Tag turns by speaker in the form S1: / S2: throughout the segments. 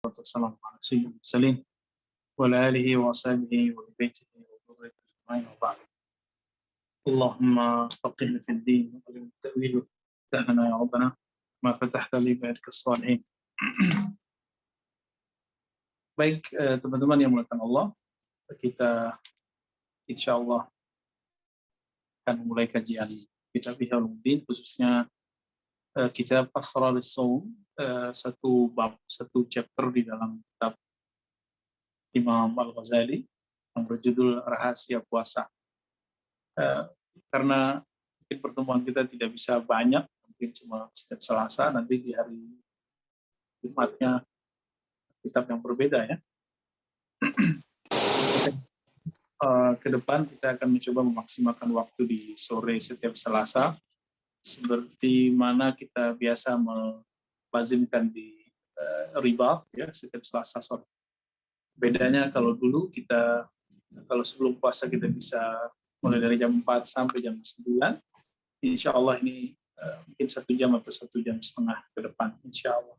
S1: والسلام على سيد المرسلين وعلى آله وأصحابه وبيته وذريته أجمعين وبعد. اللهم فقهنا في الدين وعلمنا التأويل وافتحنا يا ربنا ما فتحت لي بعدك الصالحين. Baik, teman-teman yang mulakan Allah, kita insya Allah akan mulai kajian kitab Ihya Ulumuddin, khususnya kitab Asrar as-Shaum, satu bab, satu chapter di dalam kitab Imam Al-Ghazali yang berjudul Rahasia Puasa. Karena mungkin pertemuan kita tidak bisa banyak, mungkin cuma setiap Selasa, nanti di hari Jumatnya kitab yang berbeda ya. Ke depan kita akan mencoba memaksimalkan waktu di sore setiap Selasa, seperti mana kita biasa melazimkan di ribat ya setiap Selasa sore. Bedanya kalau dulu kita, kalau sebelum puasa kita bisa mulai dari jam 4 sampai jam 9, insya Allah ini mungkin 1 jam atau 1 jam setengah ke depan, insya Allah.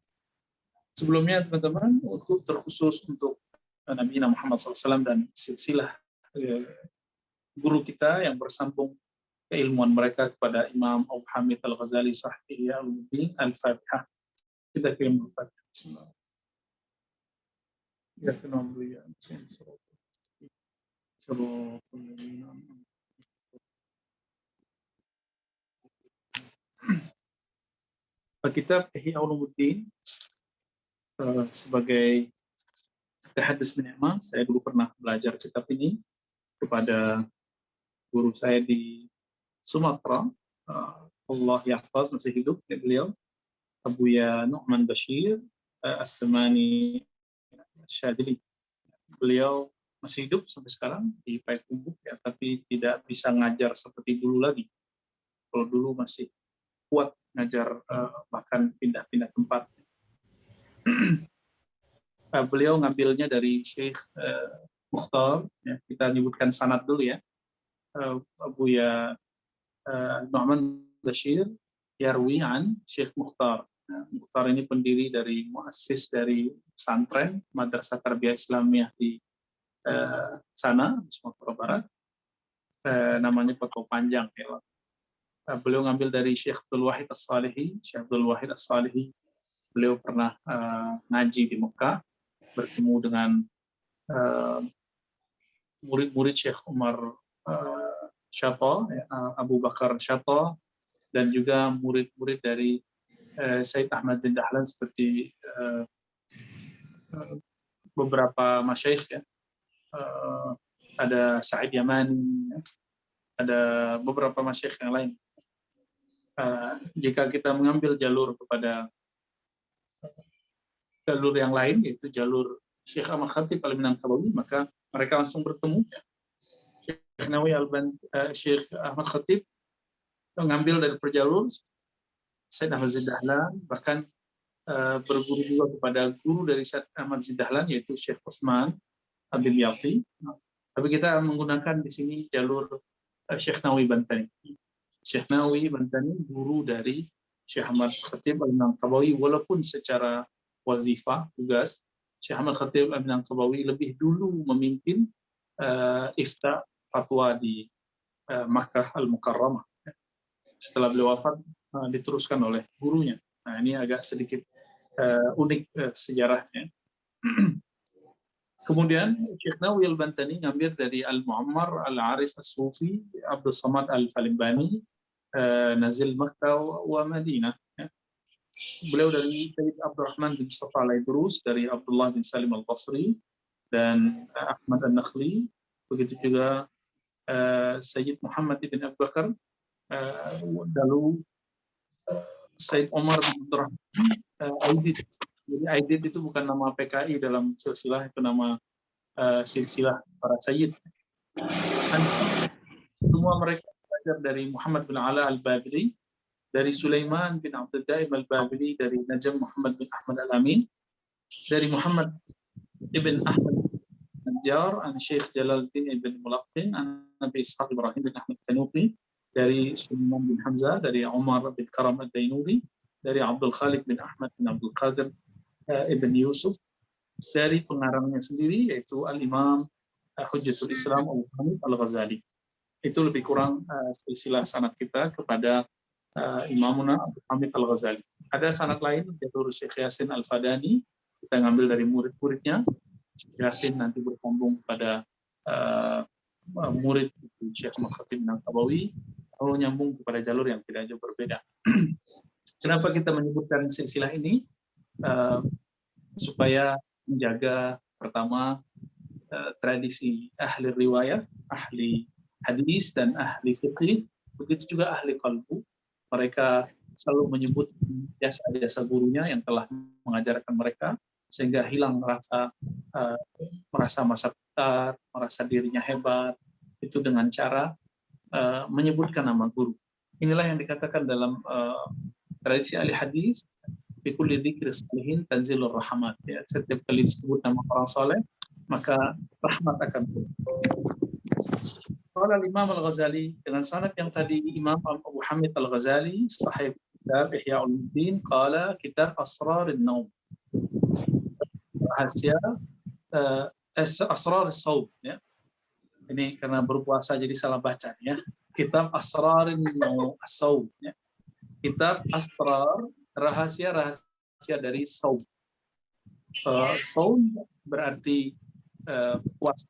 S1: Sebelumnya teman-teman, untuk terkhusus untuk Nabi Muhammad SAW dan silsilah guru kita yang bersambung keilmuan mereka kepada Imam Abu Hamid Al-Ghazali Sahih Ihya Ulumuddin, Al-Fatihah. Kita kirim Al-Fatihah. Bismillah. Ya kenapa ya? Kitab Ihya Ulumuddin sebagai tahadus bin Ni'mah, saya dulu pernah belajar kitab ini kepada guru saya di Sumatera, Allah yahfaz, masih hidup beliau, Abuya Nu'man Bashir As-Samani Syadili. Beliau masih hidup sampai sekarang di Payakumbuh ya, tapi tidak bisa ngajar seperti dulu lagi. Kalau dulu masih kuat ngajar, bahkan pindah-pindah tempat. Beliau ngambilnya dari Syekh Mukhtar, ya, kita nyebutkan sanad dulu ya. Abuya Nu'man Bashir yarwi an Syekh Mukhtar. Mukhtar ini pendiri dari muassis dari pesantren Madrasah Tarbiyah Islamiyah di sana, di Sumatera Barat. Namanya Poto Panjang ya. Beliau ngambil dari Syekh Abdul Wahid As-Salihi. Syekh Abdul Wahid As-Salihi, beliau pernah ngaji di Mekah, bertemu dengan murid-murid Syekh Umar Syato, Abu Bakar Syato, dan juga murid-murid dari Said Ahmad bin Dahlan seperti beberapa masyayikh ya. Ada Sa'id Yamani, ada beberapa masyayikh yang lain. Jika kita mengambil jalur kepada jalur yang lain, yaitu jalur Syekh Ahmad Khatib Al-Minangkawi, maka mereka langsung bertemu. Syekh Nawawi Syekh Ahmad Khatib mengambil dari perjalur Said Ahmad Dahlan, bahkan berguru juga kepada guru dari Said Ahmad Dahlan, yaitu Syekh Utsman Abdul Yati. Tapi kita menggunakan di sini jalur Syekh Nawawi Bantani. Syekh Nawawi Bantani guru dari Syekh Ahmad Khatib Al-Minangkawi, walaupun secara wazifah tugas Syekh Ahmad Khatib Al-Minangkawi lebih dulu memimpin ifta fatwa di Makkah Al-Mukarramah. Setelah beliau wafat, diteruskan oleh gurunya. Nah, ini agak sedikit unik sejarahnya. Kemudian Syekh Nawawi Al-Bantani ngambil dari Al-Mu'ammar Al-Aris As-Sufi, Abdul Samad Al-Falimbani, Nazil Makkah wa Madinah. Beliau dari Sayyid Abdurrahman bin Mustafa Al-Idrus, dari Abdullah bin Salim Al-Basri, dan Ahmad An-Nakhli. Begitu juga Sayyid Muhammad bin Abu Bakar, lalu Sayyid Omar bin Abdurrahman Aidid. Jadi Aidid itu bukan nama PKI dalam silsilah, itu nama silsilah para Sayyid. Dan semua mereka belajar dari Muhammad bin Ala Al-Babili, dari Sulaiman bin Abdul Daim Al-Babili, dari Najm Muhammad bin Ahmad Al-Amin, dari Muhammad ibn Ahmad Najjar, an Syekh Jalaluddin ibn Mulaqqin, an Nabi Ishaq Ibrahim bin Ahmad Tanuqi, dari Sulaiman bin Hamzah, dari Umar bin Karam Ad-Dainuri, dari Abdul Khaliq bin Ahmad bin Abdul Qadir ibn Yusuf, dari pengarangnya sendiri, yaitu Al-Imam Hujjatul Islam Abu Hamid Al-Ghazali. Itu lebih kurang silsilah sanad kita kepada Imamuna Abu Hamid Al-Ghazali. Ada sanad lain, yaitu Syekh Yasin Al-Fadani, kita ngambil dari murid-muridnya. Syekh Yasin nanti bersambung kepada murid Syekh Makhatim Nangkabawi, lalu nyambung kepada jalur yang tidak jauh berbeda. Kenapa kita menyebutkan silsilah ini? Supaya menjaga pertama tradisi ahli riwayat, ahli hadis dan ahli fiqih, begitu juga ahli qalbu. Mereka selalu menyebut jasa-jasa gurunya yang telah mengajarkan mereka, sehingga hilang merasa masa pintar, merasa dirinya hebat, itu dengan cara menyebutkan nama guru. Inilah yang dikatakan dalam tradisi ahli hadis, fi kulli dzikri salihin tanzilur rahmat. Ya, setiap kali disebut nama orang soleh, maka rahmat akan turun. Qala Imam Al-Ghazali, dengan sanad yang tadi Imam Abu Hamid Al-Ghazali, sahib kitab Ihya Ulumuddin, qala kitab Asrar an-Naum. Rahasia Asrar as-Saum, ya. Ini karena berpuasa jadi salah baca, ya. Kitab Asrar an-Naum, as-Saum, ya. Kitab Asrar, rahasia dari Saum. Saum berarti puasa.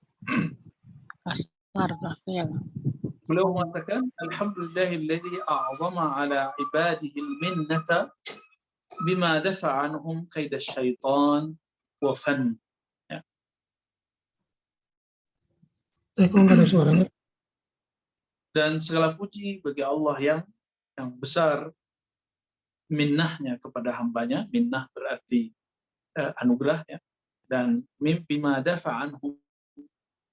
S1: Beliau mengatakan, Alhamdulillahilladzi a'zama ala ibadihi al-minnata bima dafa'a anhum kaida syaitan wa fan. Ya. Dan segala puji bagi Allah yang besar minnahnya kepada hambanya. Minnah berarti anugerah, ya. Dan bima dafa'a anhum,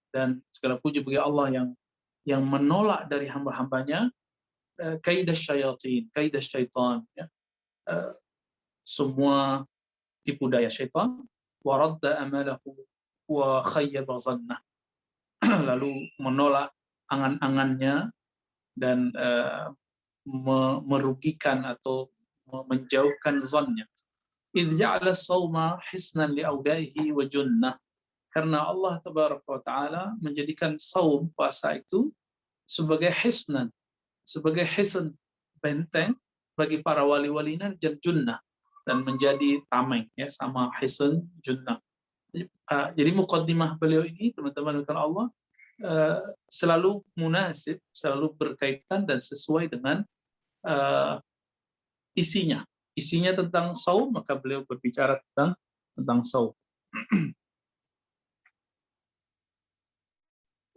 S1: dan segala puji bagi Allah yang menolak dari hamba-hambanya kaidah syaitan, ya. Semua tipu daya syaitan, wa radda amalahu wa khayyaba dhannah. Lalu menolak angan-angannya dan merugikan atau menjauhkan zannya. Idz ja'ala as-sawma hisnan li audaihi wa junnah. Karena Allah Tabaraka wa Ta'ala menjadikan saum, puasa itu sebagai hisnan, sebagai hisn, benteng bagi para wali-walinya, dan junnah, dan menjadi tameng, ya, sama hisn junnah. Jadi muqaddimah beliau ini, teman-teman Allah, selalu munasib, selalu berkaitan dan sesuai dengan isinya. Isinya tentang saum, maka beliau berbicara tentang saum.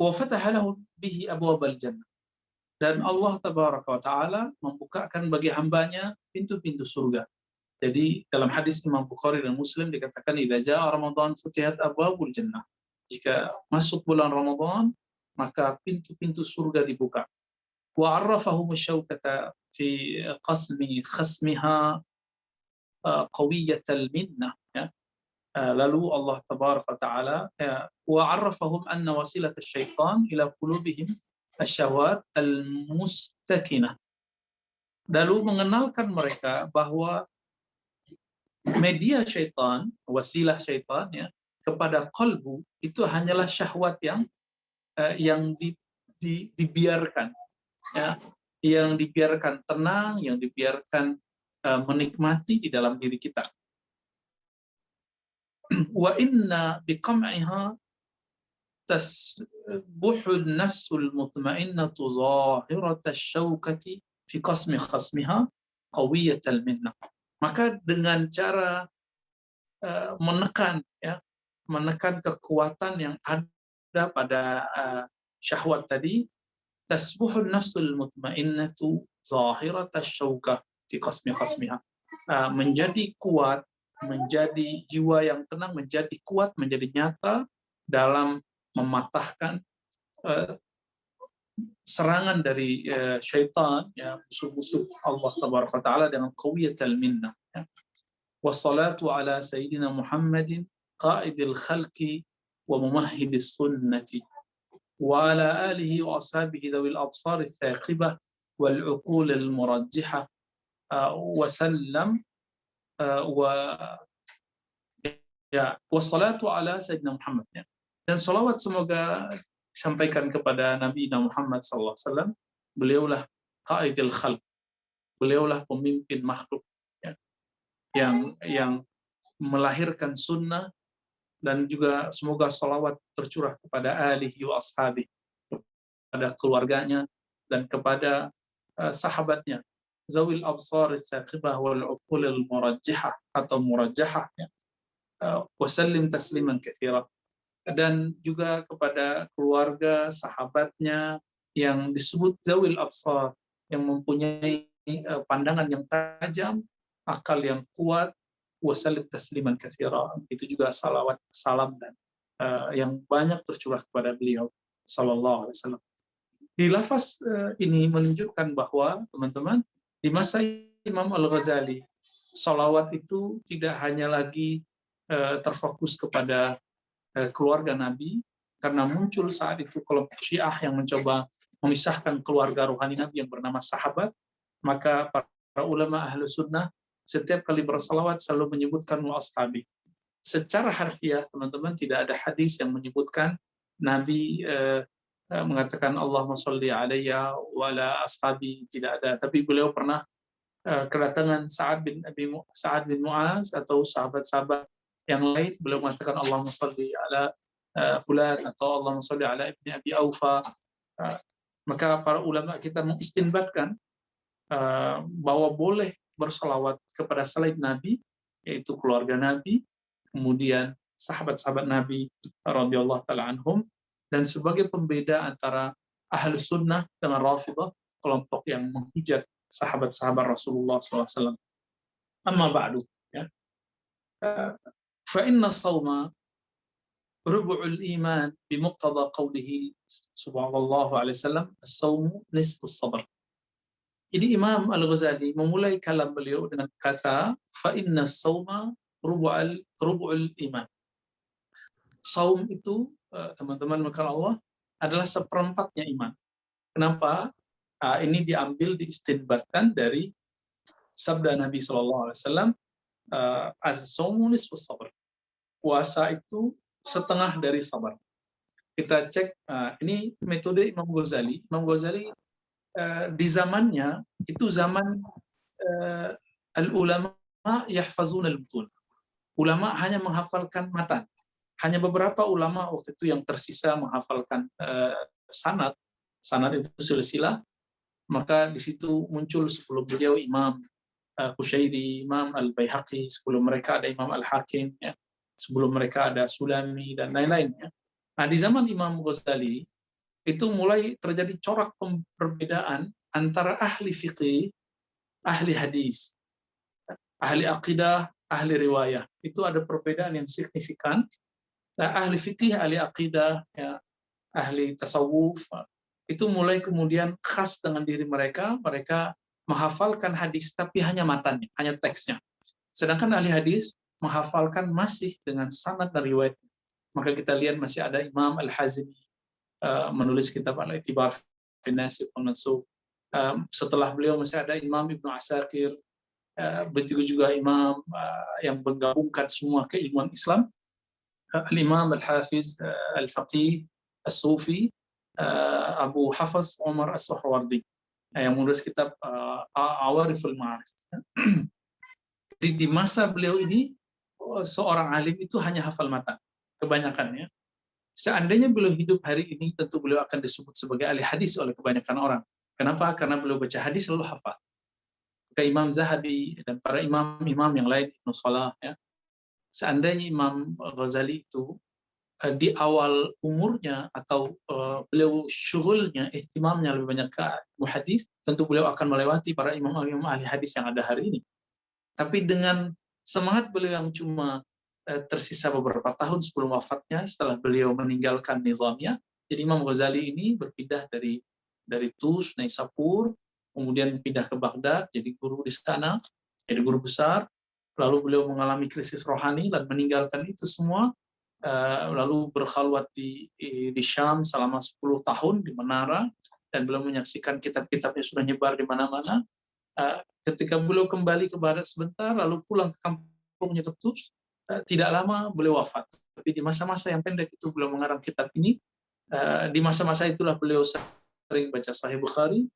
S1: Wa fataha lahu bihi abwabal jannah. Dan Allah Tabaraka wa Ta'ala membukakan bagi hambanya pintu-pintu surga. Jadi dalam hadis Imam Bukhari dan Muslim dikatakan, idza jaa Ramadan futihat abwabul jannah. Jika masuk bulan Ramadan, maka pintu-pintu surga dibuka. Wa 'arrafahum asy-syaukata fi khasmiha qawiyatal minnah, ya. Lalu Allah Tabaraka Ta'ala wa 'arrafahum anna wasilat asy-syaitan ila qulubihim asyawat al-mustakinah. Lalu mengenalkan mereka bahwa media syaitan, wasilah syaitan, ya, kepada qalbu itu hanyalah syahwat yang dibiarkan, ya, yang dibiarkan tenang, yang dibiarkan menikmati di dalam diri kita. Wa inna biqam'iha tasbuhu an-nafsul mutma'innatu zahirata asy-syaukati fi qasmi khasmiha qawiyatal minnah. Maka dengan cara menekan kekuatan yang ada pada syahwat tadi, tasbuhu an-nafsul mutma'innatu zahirata asy-syaukah fi qasmi khasmiha, menjadi kuat, menjadi jiwa yang tenang, menjadi kuat, menjadi nyata dalam mematahkan serangan dari syaitan, ya, musuh-musuh Allah Tabaraka Ta'ala, dengan qawiyatul minnah, ya. Wassalatu ala sayyidina Muhammadin qaidil khalqi wa mumahhidis sunnati wa ala alihi wa ashabihi dhawil absar ats-thaqibah wal uqul al-murajjihah wa sallam wa Ya, wassalatu ala sayyidina Muhammad, ya. Dan salawat semoga disampaikan kepada Nabi Muhammad SAW. Beliaulah qaidil khalq, beliaulah pemimpin makhluk, ya, yang melahirkan sunnah, dan juga semoga salawat tercurah kepada alihi wa ashabi, kepada keluarganya dan kepada sahabatnya, zawil absar as-saqibah wal uqul al murajjihah atau murajjahah, ya. Wasallim tasliman katsira, dan juga kepada keluarga sahabatnya yang disebut zawil absar, yang mempunyai pandangan yang tajam, akal yang kuat, wasallim tasliman katsira, itu juga salawat, salam, dan yang banyak tercurah kepada beliau sallallahu alaihi wasallam. Di lafaz ini menunjukkan bahwa, teman-teman, di masa Imam Al-Ghazali, salawat itu tidak hanya lagi terfokus kepada keluarga Nabi, karena muncul saat itu kelompok Syiah yang mencoba memisahkan keluarga rohani Nabi yang bernama sahabat. Maka para ulama ahlu sunnah setiap kali bersalawat selalu menyebutkan wa ashabi. Secara harfiah, teman-teman, tidak ada hadis yang menyebutkan Nabi mengatakan Allahumma sholli alayya wa ala ashabi, tidak ada. Tapi beliau pernah kedatangan Sa'ad bin Mu'az atau sahabat-sahabat yang lain, beliau mengatakan Allahumma sholli ala fulan atau Allahumma sholli ala ibni Abi Aufa. Maka para ulama kita mengistinbatkan bahwa boleh bersalawat kepada selain Nabi, yaitu keluarga Nabi, kemudian sahabat-sahabat Nabi radhiyallahu taala anhum, dan sebagai pembeda antara ahlu sunnah dengan Rafidhah, kelompok yang menghujat sahabat-sahabat Rasulullah SAW. Amma ba'du, ya. Fa inna sawma rubu'ul iman bimuqtada qawlihi sallallahu alaihi wasallam, as-sawmu nisfus sabr. Jadi Imam Al-Ghazali memulai kalam beliau dengan kata fa inna sawma rubu'ul iman. Saum itu, teman-teman maka Allah, adalah seperempatnya iman. Kenapa? Ini diambil, diistinbatkan dari sabda Nabi SAW, as-sawmu nisfus sabr. Puasa itu setengah dari sabar. Kita cek, ini metode Imam Ghazali. Imam Ghazali di zamannya, itu zaman al-ulama yahfazun al-butun. Ulama hanya menghafalkan matan. Hanya beberapa ulama waktu itu yang tersisa menghafalkan sanad. Sanad itu silsilah. Maka di situ muncul sebelum beliau Imam Qushairi, Imam Al-Baihaqi, sebelum mereka ada Imam Al-Hakim, ya. Sebelum mereka ada Sulami dan lain-lain, ya. Nah, di zaman Imam Ghazali itu mulai terjadi corak perbedaan antara ahli fiqih, ahli hadis, ahli akidah, ahli riwayah. Itu ada perbedaan yang signifikan. Nah, ahli fikih, ahli akidah, ya, ahli tasawuf, itu mulai kemudian khas dengan diri mereka. Mereka menghafalkan hadis tapi hanya matannya, hanya teksnya. Sedangkan ahli hadis menghafalkan masih dengan sanad dan riwayat. Maka kita lihat masih ada Imam Al-Hazmi menulis kitab Al-I'tibar fi Nassikh wal Mansukh. Setelah beliau masih ada Imam Ibnu Asakir, begitu juga imam yang menggabungkan semua keilmuan Islam, Al-Imam Al-Hafiz Al-Faqih As-Sufi Abu Hafs Umar As-Suhrawardi, yang menulis kitab Awariful Ma'arif. Di masa beliau ini, seorang alim itu hanya hafal matan, kebanyakannya. Seandainya beliau hidup hari ini, tentu beliau akan disebut sebagai ahli hadis oleh kebanyakan orang. Kenapa? Karena beliau baca hadis lalu hafal. Maka Imam Zahabi dan para imam-imam yang lain, Ibnu Salah, ya. Seandainya Imam Ghazali itu di awal umurnya atau beliau syughulnya, ihtimamnya lebih banyak ke hadis, tentu beliau akan melewati para imam-imam ahli hadis yang ada hari ini. Tapi dengan semangat beliau yang cuma tersisa beberapa tahun sebelum wafatnya, setelah beliau meninggalkan nizamnya, jadi Imam Ghazali ini berpindah dari Tus, Naisapur, kemudian pindah ke Baghdad, jadi guru di sana, jadi guru besar. Lalu beliau mengalami krisis rohani dan meninggalkan itu semua, lalu berkhalwat di Syam selama 10 tahun di menara, dan beliau menyaksikan kitab-kitabnya sudah nyebar di mana-mana. Ketika beliau kembali ke Barat sebentar, lalu pulang ke kampungnya ke Tus, tidak lama beliau wafat. Tapi di masa-masa yang pendek itu beliau mengarang kitab ini. Di masa-masa itulah beliau sering baca Sahih Bukhari,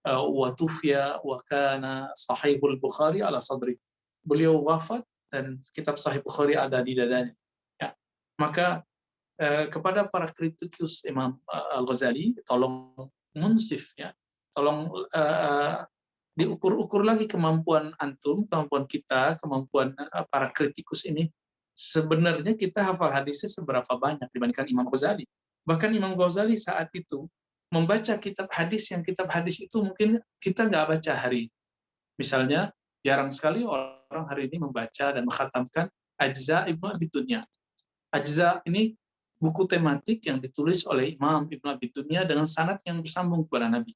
S1: wa tufiya wa kana Sahihul Bukhari ala sadri. Beliau wafat dan kitab Sahih Bukhari ada di dadanya. Ya. Maka kepada para kritikus Imam Al-Ghazali, tolong munsif, ya, tolong diukur-ukur lagi kemampuan antum, kemampuan kita, kemampuan para kritikus ini. Sebenarnya kita hafal hadisnya seberapa banyak dibandingkan Imam Ghazali. Bahkan Imam Ghazali saat itu membaca kitab hadis yang kitab hadis itu mungkin kita nggak baca hari ini. Misalnya, jarang sekali orang hari ini membaca dan mengkhatamkan Ajza Ibnu Abi Dunya. Ajza ini buku tematik yang ditulis oleh Imam Ibnu Abi Dunya dengan sanad yang bersambung kepada Nabi.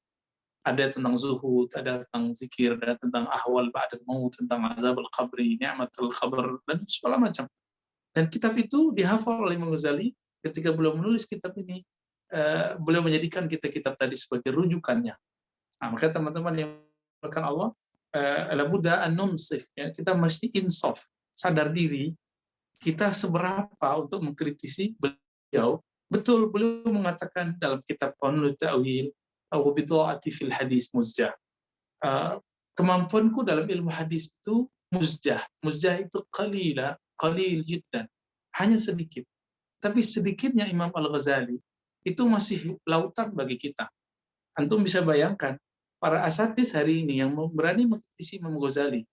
S1: Ada tentang zuhud, ada tentang zikir, ada tentang ahwal ba'dal maut, tentang azab al-qabri, ni'matul qabr, dan segala macam. Dan kitab itu dihafal oleh Imam Ghazali. Ketika beliau menulis kitab ini, beliau menjadikan kitab tadi sebagai rujukannya. Nah, maka teman-teman yang dimuliakan Allah, labudda an-nunsif, ya, kita mesti insaf, sadar diri, kita seberapa untuk mengkritisi beliau. Betul, beliau mengatakan dalam kitab Qanunut Ta'wil, wa bidha'ati fil hadis muzjah. Kemampuanku dalam ilmu hadis itu muzjah. Muzjah itu qalil jiddan. Hanya sedikit. Tapi sedikitnya Imam Al-Ghazali itu masih lautan bagi kita. Antum bisa bayangkan, para asatidz hari ini yang berani mengkritisi Imam Ghazali,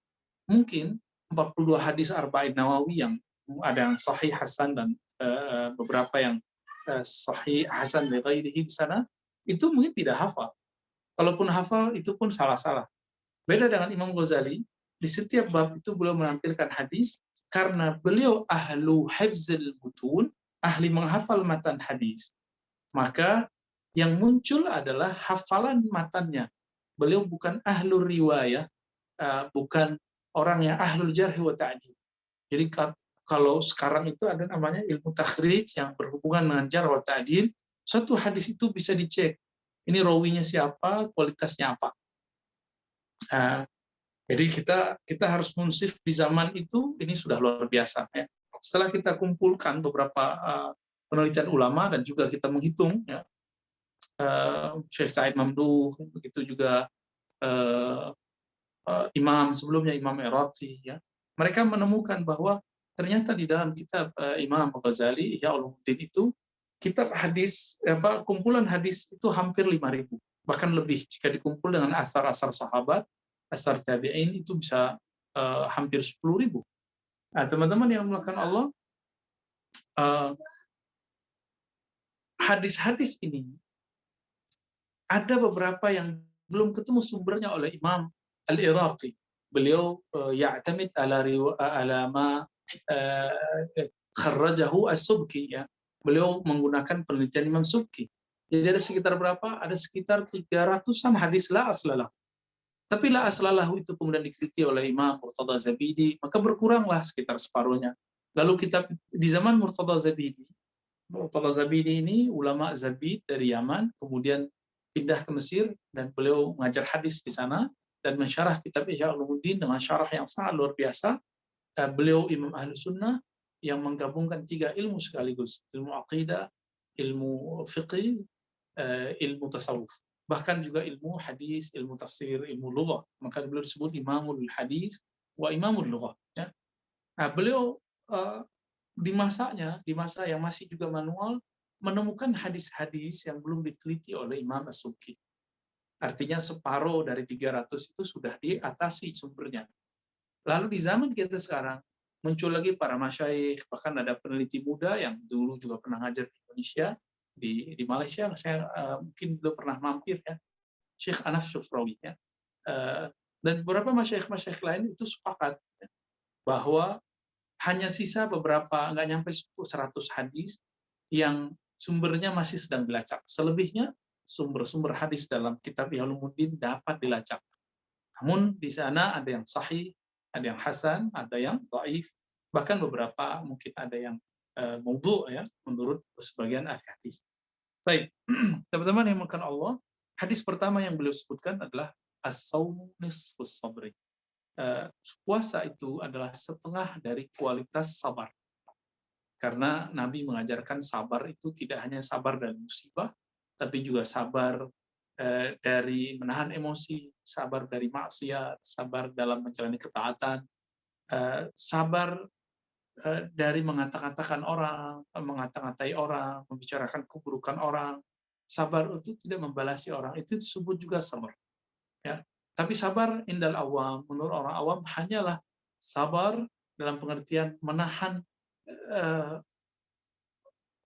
S1: mungkin 42 hadis Arba'in Nawawi yang ada yang sahih hasan dan beberapa yang sahih hasan li ghairihi di sana, itu mungkin tidak hafal. Kalaupun hafal, itu pun salah-salah. Beda dengan Imam Ghazali, di setiap bab itu beliau menampilkan hadis, karena beliau ahlu hifzil mutun, ahli menghafal matan hadis. Maka yang muncul adalah hafalan matannya. Beliau bukan ahlu riwayah, bukan orang yang ahlul jarh wa ta'dil. Jadi kalau sekarang itu ada namanya ilmu takhrij yang berhubungan dengan jarh wa ta'dil, suatu hadis itu bisa dicek. Ini rawinya siapa, kualitasnya apa. Jadi kita harus munsif di zaman itu, ini sudah luar biasa. Ya. Setelah kita kumpulkan beberapa penelitian ulama dan juga kita menghitung, ya, Syekh Said Mamduh, begitu juga imam sebelumnya, Imam Iraqi, ya, mereka menemukan bahwa ternyata di dalam kitab Imam Ghazali, Ihya Ulumuddin itu, kitab hadis, kumpulan hadis itu hampir 5.000, bahkan lebih jika dikumpul dengan asar-asar sahabat, asar tabi'in itu bisa hampir 10.000. Nah, teman-teman yang dimuliakan Allah, hadis-hadis ini ada beberapa yang belum ketemu sumbernya oleh Imam Al-Iraqi. Beliau ya'tamid ala ma kharrajahu as-Subki, ya. Beliau menggunakan penelitian Imam Subki. Jadi ada sekitar berapa? Ada sekitar 300-an hadis la aslalah. Tapi la aslalahu itu kemudian diteliti oleh Imam Murtada Zabidi, maka berkuranglah sekitar separuhnya. Lalu kitab di zaman Murtada Zabidi ini ulama Zabid dari Yaman, kemudian pindah ke Mesir dan beliau mengajar hadis di sana dan mensyarah kitab Ihya Ulumuddin dengan syarah yang sangat luar biasa. Beliau Imam Ahlu Sunnah yang menggabungkan 3 ilmu sekaligus, ilmu aqidah, ilmu fiqih, ilmu tasawuf, bahkan juga ilmu hadis, ilmu tafsir, ilmu lughah. Maka beliau disebut Imamul Hadis wa Imamul Lughah. Ya. Nah, beliau di masa yang masih juga manual, menemukan hadis-hadis yang belum diteliti oleh Imam As-Subki. Artinya separuh dari 300 itu sudah diatasi sumbernya. Lalu di zaman kita sekarang, muncul lagi para masyayikh, bahkan ada peneliti muda yang dulu juga pernah ngajar di Indonesia, di Malaysia, saya mungkin belum pernah mampir, ya, Syekh Anaf Syufrawi, ya. Dan beberapa masyayikh lain itu sepakat, ya, bahwa hanya sisa beberapa, nggak nyampe 100 hadis yang sumbernya masih sedang dilacak. Selebihnya sumber-sumber hadis dalam kitab Ihya Ulumuddin dapat dilacak. Namun di sana ada yang sahih, ada yang hasan, ada yang dhaif, bahkan beberapa mungkin ada yang maudhu', ya, menurut sebagian ahli hadis. Baik, teman-teman yang dimuliakan Allah, hadis pertama yang beliau sebutkan adalah as-saumu nisfus sabri. puasa itu adalah setengah dari kualitas sabar. Karena Nabi mengajarkan sabar itu tidak hanya sabar dari musibah, tapi juga sabar dari menahan emosi, sabar dari maksiat, sabar dalam menjalani ketaatan, sabar dari mengata-katakan orang, mengata-ngatai orang, membicarakan keburukan orang, sabar untuk tidak membalasi orang, itu disebut juga sabar. Ya. Tapi sabar indal awam, menurut orang awam hanyalah sabar dalam pengertian menahan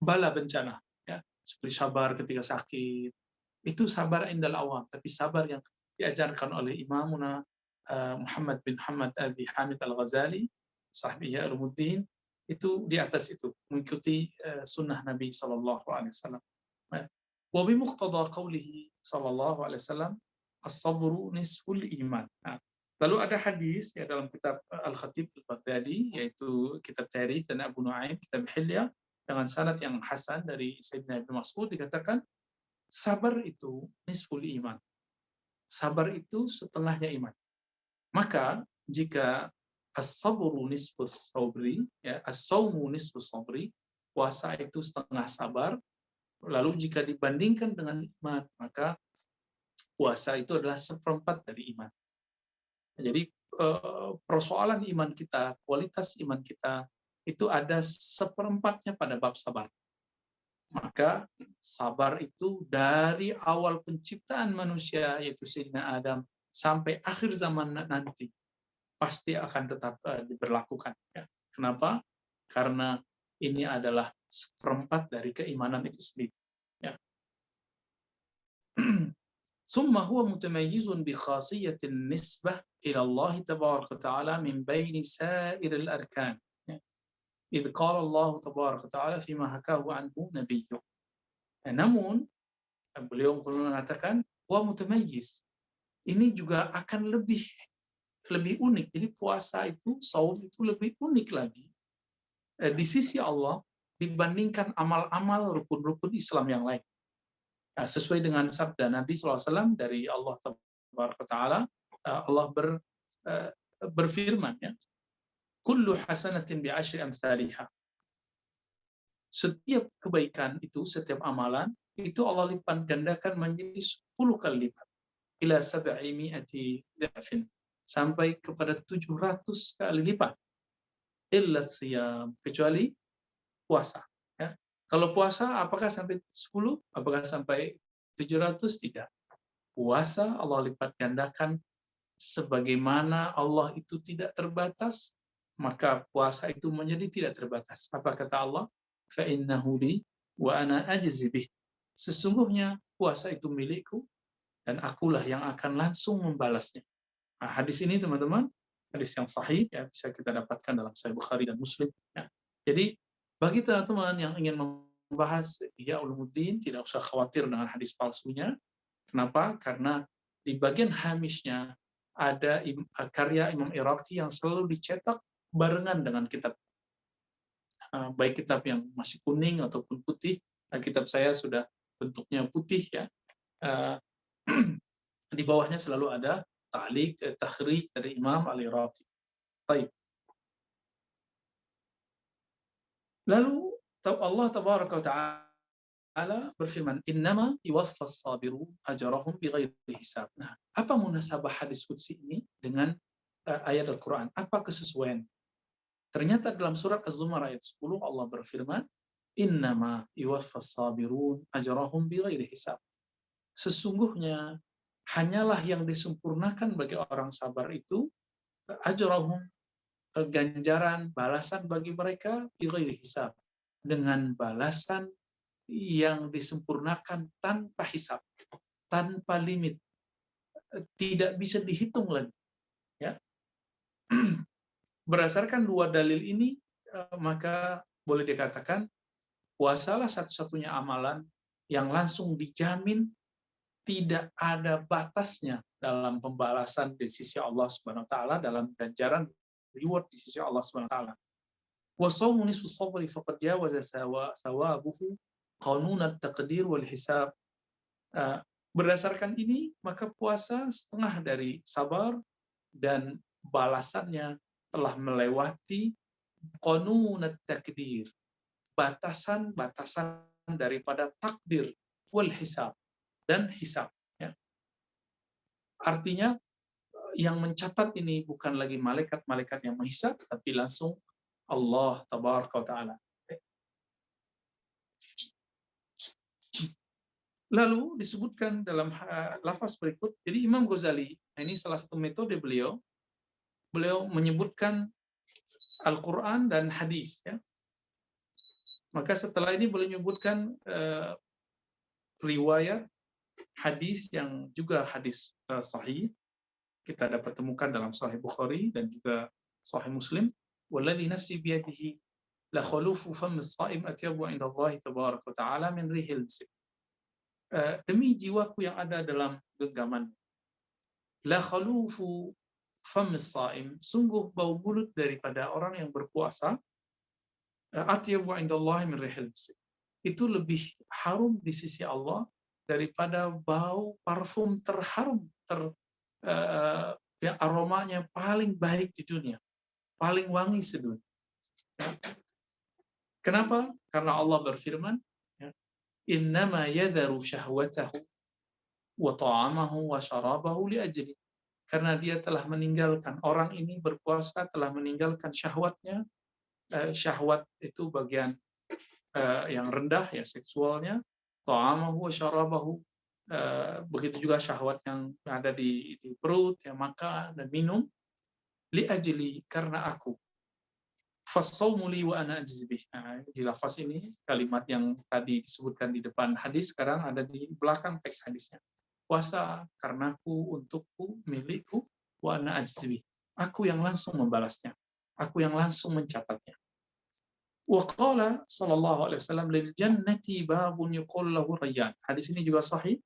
S1: bala bencana, ya, seperti sabar ketika sakit, itu sabar indal awam. Tapi sabar yang diajarkan oleh Imamuna Muhammad bin Hamad Abi Hamid Al-Ghazali, Sahbi Ulumuddin, itu di atas itu, mengikuti sunnah Nabi Sallallahu Alaihi Wasallam. Wa bi muqtada qawlihi Sallallahu Alaihi Wasallam, as-sabru nisful iman. Nah, lalu ada hadis ya dalam kitab Al-Khatib Al-Baghdadi, yaitu kitab Tarikh, dan Abu Nuaim kitab Hilya, dengan sanad yang hasan dari Sayyidina Ibnu Mas'ud, dikatakan sabar itu nisful iman. Sabar itu setengahnya iman. Maka jika as-sabru nisfus sabri, ya, as-saumu nisfus sabri, puasa itu setengah sabar, lalu jika dibandingkan dengan iman, maka puasa itu adalah seperempat dari iman. Jadi persoalan iman kita, kualitas iman kita, itu ada seperempatnya pada bab sabar. Maka sabar itu dari awal penciptaan manusia, yaitu Sayyidina Adam, sampai akhir zaman nanti, pasti akan tetap diberlakukan. Ya. Kenapa? Karena ini adalah seperempat dari keimanan itu sendiri. Ya. Summa huwa mutamayyizun bi khasiyatin nisbah ila Allah tabaraka wa ta'ala min baini sa'iril arkan. إذ قال الله تبارك وتعالى فيما حكاه عنه نبيه. Namun beliau mengatakan wa mutamayyiz, ini juga akan lebih unik. Jadi puasa itu, saum itu lebih unik lagi di sisi Allah dibandingkan amal-amal rukun-rukun Islam yang lain. Nah, sesuai dengan sabda Nabi SAW dari Allah Tabaraka Ta'ala, Allah berfirman, ya, kullu hasanatin bi asyri amsalihha. Setiap kebaikan itu, setiap amalan itu Allah lipat gandakan menjadi 10 kali lipat. Ila sab'i mi'ati dha'fin, sampai kepada 700 kali lipat. Illa siyam, kecuali puasa. Ya. Kalau puasa apakah sampai 10? Apakah sampai 700? Tidak. Puasa Allah lipat gandakan sebagaimana Allah itu tidak terbatas, maka puasa itu menjadi tidak terbatas. Apa kata Allah? Fa innahu li wa ana ajzi bih. Sesungguhnya puasa itu milikku dan akulah yang akan langsung membalasnya. Nah, hadis ini teman-teman, hadis yang sahih, ya, bisa kita dapatkan dalam Sahih Bukhari dan Muslim. Ya. Jadi bagi teman-teman yang ingin membahas Ihya Ulumuddin, tidak usah khawatir dengan hadis palsunya. Kenapa? Karena di bagian hamisnya ada karya Imam Iraqi yang selalu dicetak barengan dengan kitab. Baik kitab yang masih kuning ataupun putih. Kitab saya sudah bentuknya putih, ya. Di bawahnya selalu ada ta'liq, takhrij dari Imam Al-Iraqi. Baik. Lalu Allah Tabaraka wa Ta'ala berfirman, innama yuwaffas sabirun ajrahum bighairi hisab. Nah, apa munasabah hadis qudsi ini dengan ayat Al-Qur'an? Apa kesesuaian? Ternyata dalam surat Az-Zumar ayat 10 Allah berfirman, innama yuwaffas sabirun ajrahum bighairi hisab. Sesungguhnya hanyalah yang disempurnakan bagi orang sabar itu ajrahum, ganjaran, balasan bagi mereka bighairi hisab, dengan balasan yang disempurnakan tanpa hisab, tanpa limit, tidak bisa dihitung lagi. Ya. Berdasarkan dua dalil ini, maka boleh dikatakan puasalah satu-satunya amalan yang langsung dijamin tidak ada batasnya dalam pembalasan di sisi Allah Subhanahu wa taala, dalam ganjaran reward di sisi Allah Subhanahu wa taala. Wa shaumu nisfu sabri faqad jawaza sawabuhu qanun at-taqdir wal hisab. Berdasarkan ini, maka puasa setengah dari sabar, dan balasannya telah melewati qanunat takdir, batasan-batasan daripada takdir wal hisab dan hisab. Ya. Artinya yang mencatat ini bukan lagi malaikat-malaikat yang menghisab, tapi langsung Allah tabaraka wa ta'ala. Lalu disebutkan dalam lafaz berikut, jadi Imam Ghazali, ini salah satu metode beliau menyebutkan Al-Quran dan hadis. Ya. Maka setelah ini boleh menyebutkan riwayat hadis yang juga hadis sahih, kita dapat temukan dalam Sahih Bukhari dan juga Sahih Muslim. Walladzi nafsi biyadihi la khalufu fam as-sha'im atyabu 'inda Allah tabaraka wa ta'ala min rihil misk. Demi jiwaku yang ada dalam genggaman, la khalufu fam as-sha'im, sungguh bau mulut daripada orang yang berpuasa, atyabu 'inda Allah min rihil misk, itu lebih harum di sisi Allah daripada bau parfum terharum, yang aromanya paling baik di dunia, paling wangi sedunia. Kenapa? Karena Allah berfirman, innama yadharu syahwatahu wa ta'amahu wa syarabahu li ajli. Karena dia telah meninggalkan, orang ini berpuasa telah meninggalkan syahwatnya. Syahwat itu bagian yang rendah, ya, seksualnya. Ta'amahu wa syarabahu, begitu juga syahwat yang ada di perut, ya, makan dan minum. Li ajli, karena aku. Fasawmu li wa ana ajzi bih. Di lafaz ini, kalimat yang tadi disebutkan di depan hadis, sekarang ada di belakang teks hadisnya. Puasa karenaku, untukku, milikku, wa ana ajzi bih. Aku yang langsung membalasnya. Aku yang langsung mencatatnya. Wa qala sallallahu alaihi wasallam, lil jannati babun yuqal lahu rayyan. Hadis ini juga sahih.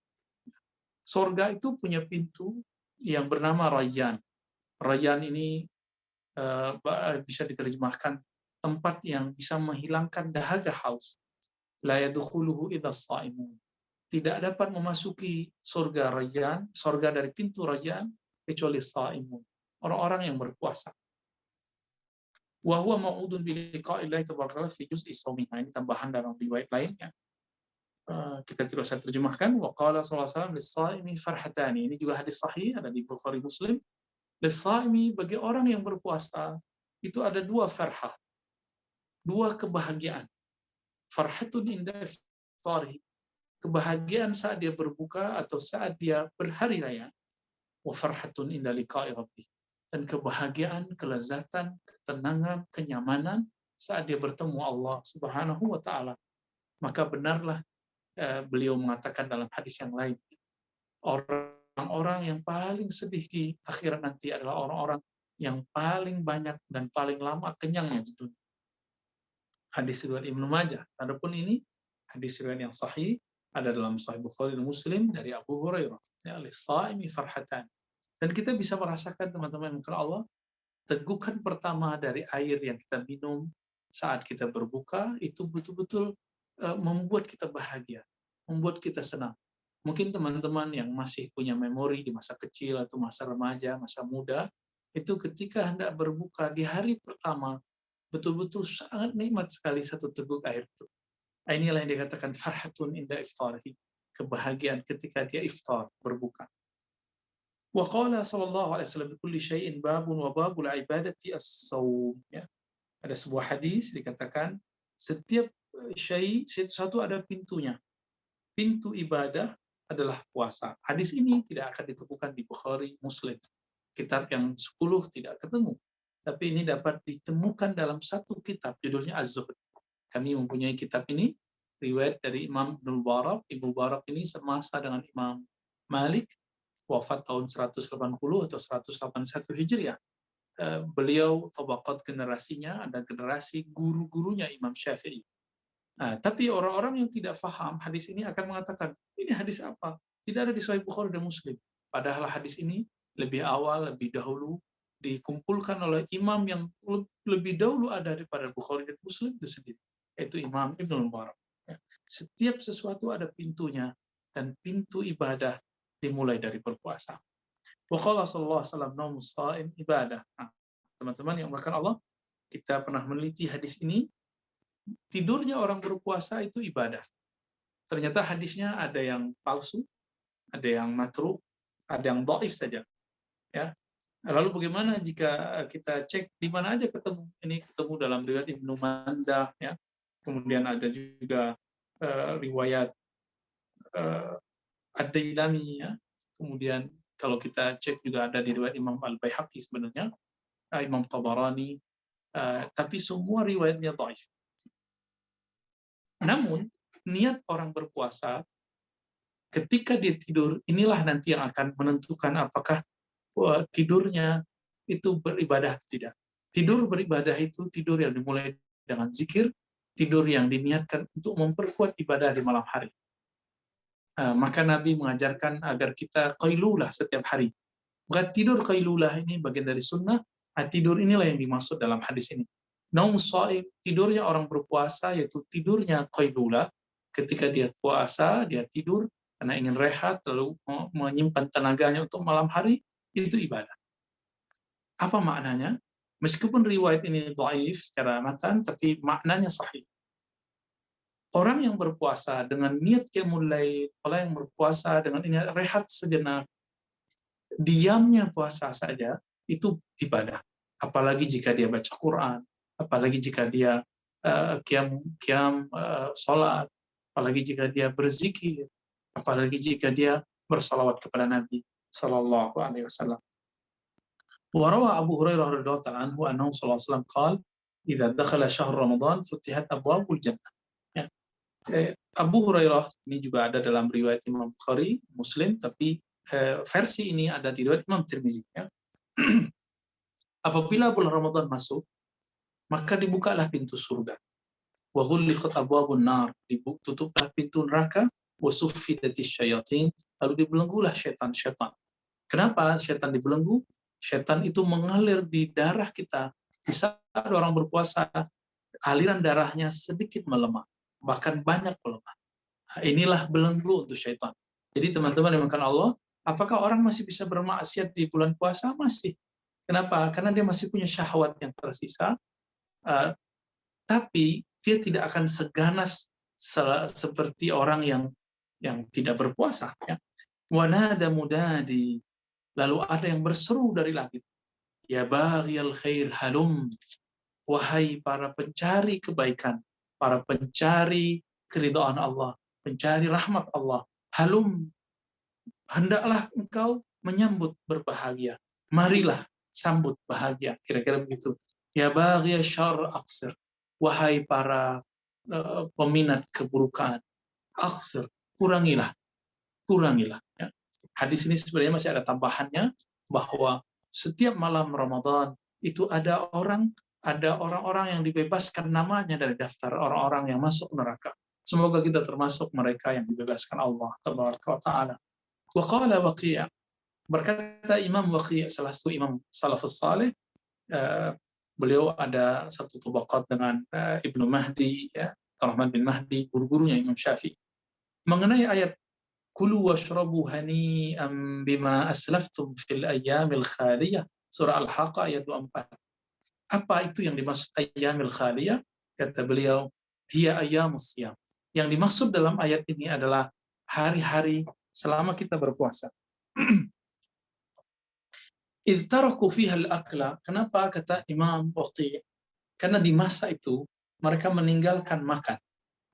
S1: Surga itu punya pintu yang bernama Rayyan. Rayyan ini bisa diterjemahkan tempat yang bisa menghilangkan dahaga haus. La yadkhuluhu illa as-shaimun. Tidak dapat memasuki surga Rayyan, surga dari pintu Rayyan, kecuali shaimun, orang-orang yang berpuasa. Wa huwa mau'udun bi liqa'illahi tabaraka wa ta'ala fi juz'i shaumih. Ini tambahan dalam riwayat lainnya. Kita tidak bisa terjemahkan. Wa qala sallallahu alaihi wasallam lis-shaimi farhatani. Ini juga hadis sahih, ada di Bukhari Muslim. Lis-shaimi, bagi orang yang berpuasa itu ada dua farhah, dua kebahagiaan. Farhatun inda iftarihi, kebahagiaan saat dia berbuka atau saat dia berhari raya. Wa farhatun inda liqa'i rabbih, dan kebahagiaan, kelezatan, ketenangan, kenyamanan saat dia bertemu Allah Subhanahu wa taala. Maka benarlah beliau mengatakan dalam hadis yang lain, orang-orang yang paling sedih di akhirat nanti adalah orang-orang yang paling banyak dan paling lama kenyangnya di dunia. Hadis riwayat Ibnu Majah. Adapun ini hadis riwayat yang sahih, ada dalam Sahih Bukhari dan Muslim dari Abu Hurairah. Ya, lis-shaimi farhatan. Dan kita bisa merasakan, teman-teman, karena Allah, tegukan pertama dari air yang kita minum saat kita berbuka itu betul-betul membuat kita bahagia, membuat kita senang. Mungkin teman-teman yang masih punya memori di masa kecil atau masa remaja, masa muda, itu ketika hendak berbuka di hari pertama, betul-betul sangat nikmat sekali satu teguk air itu. Inilah yang dikatakan farhatun inda iftarihi, kebahagiaan ketika dia iftar, berbuka. Wa qala sallallahu alaihi wasallam, kulli syai'in babun wa babul ibadati as-shaum. Ya. Ada sebuah hadis dikatakan setiap syai' satu ada pintunya. Pintu ibadah adalah puasa. Hadis ini tidak akan ditemukan di Bukhari, Muslim. Kitab yang 10 tidak ketemu. Tapi ini dapat ditemukan dalam satu kitab, judulnya Az-Zuhd. Kami mempunyai kitab ini, riwayat dari Imam Ibnu Mubarak. Ibnu Mubarak ini semasa dengan Imam Malik, wafat tahun 180 atau 181 Hijriah. Beliau tabaqat generasinya, ada generasi guru-gurunya Imam Syafi'i. Tapi orang-orang yang tidak paham hadis ini akan mengatakan, ini hadis apa? Tidak ada di Sahih Bukhari dan Muslim. Padahal hadis ini lebih awal, lebih dahulu dikumpulkan oleh imam yang lebih dahulu ada daripada Bukhari dan Muslim itu sendiri, yaitu Imam Ibnu Mubarak. Setiap sesuatu ada pintunya, dan pintu ibadah dimulai dari berpuasa. Wa qala sallallahu alaihi wasallam naumus shaim ibadah. Nah, teman-teman yang dimuliakan Allah, kita pernah meneliti hadis ini, tidurnya orang berpuasa itu ibadah. Ternyata hadisnya ada yang palsu, ada yang matruk, ada yang dhaif saja, ya. Lalu bagaimana jika kita cek di mana aja ketemu? Ini ketemu dalam riwayat Ibnu Mandah, ya. Kemudian ada juga riwayat Ad-Dailami, ya. Kemudian kalau kita cek juga ada di riwayat Imam Al-Baihaqi sebenarnya, Imam Tabarani, tapi semua riwayatnya dhaif. Namun niat orang berpuasa ketika dia tidur, inilah nanti yang akan menentukan apakah tidurnya itu beribadah atau tidak. Tidur beribadah itu tidur yang dimulai dengan zikir, tidur yang diniatkan untuk memperkuat ibadah di malam hari. Maka Nabi mengajarkan agar kita qailulah setiap hari. Bukan tidur qailulah ini bagian dari sunnah, tidur inilah yang dimaksud dalam hadis ini. Naum shaim, tidurnya orang berpuasa, yaitu tidurnya qailulah, ketika dia puasa, dia tidur karena ingin rehat, lalu menyimpan tenaganya untuk malam hari, itu ibadah. Apa maknanya? Meskipun riwayat ini dhaif secara matan, tapi maknanya sahih. Orang yang berpuasa dengan niat qiyamul lail, orang yang berpuasa dengan niat rehat sejenak, diamnya puasa saja, itu ibadah. Apalagi jika dia baca Quran, apalagi jika dia qiyam sholat, apalagi jika dia berzikir, apalagi jika dia bersalawat kepada Nabi sallallahu alaihi wasallam. Wa rawa Abu Hurairah radhiyallahu ta'ala anhu annahu sallallahu alaihi wasallam qala idza dakhala syahr Ramadan futihat abwabul jannah. Ya. Abu Hurairah ini juga ada dalam riwayat Imam Bukhari, Muslim, tapi versi ini ada di riwayat Imam Tirmizi. Ya. Apabila bulan Ramadan masuk, maka dibukalah pintu surga. Wa ghulliqat abwabun nar, ditutuplah pintu neraka, wa suffidatis syayatin, lalu dibelenggulah syaitan-syaitan. Kenapa syaitan dibelenggu? Syaitan itu mengalir di darah kita. Di saat orang berpuasa, aliran darahnya sedikit melemah, bahkan banyak melemah. Inilah belenggu untuk syaitan. Jadi teman-teman yang dimuliakan Allah, apakah orang masih bisa bermaksiat di bulan puasa? Masih. Kenapa? Karena dia masih punya syahwat yang tersisa, tapi dia tidak akan seganas seperti orang yang tidak berpuasa. Ya. Wanada mudadi, lalu ada yang berseru dari langit, ya baghiyal khair halum, wahai para pencari kebaikan, para pencari keridhaan Allah, pencari rahmat Allah, halum, hendaklah engkau menyambut berbahagia, marilah sambut bahagia, kira-kira begitu. Ya baghiya syarr aqsir, wahai para peminat keburukan, aqsir, kurangilah. Ya. Hadis ini sebenarnya masih ada tambahannya, bahwa setiap malam Ramadan itu ada orang-orang yang dibebaskan namanya dari daftar orang-orang yang masuk neraka. Semoga kita termasuk mereka yang dibebaskan Allah Tabaraka wa Ta'ala. Wa qala Waqi', berkata Imam Waqi', salah satu imam salafus saleh, beliau ada satu tabaqat dengan Ibnu Mahdi, ya, Rahman bin Mahdi, guru-gurunya Imam Syafi'i, mengenai ayat kulu washrabu hani'an bima aslaftum fil ayyamil khaliyah, surah Al-Haqqah ayat 24. Apa itu yang dimaksud ayyamil khaliyah? Kata beliau, hiya ayyamus siyam. Yang dimaksud dalam ayat ini adalah hari-hari selama kita berpuasa. Idh taraku fiha al-akla. Kenapa kata Imam Waqi'? Karena di masa itu mereka meninggalkan makan,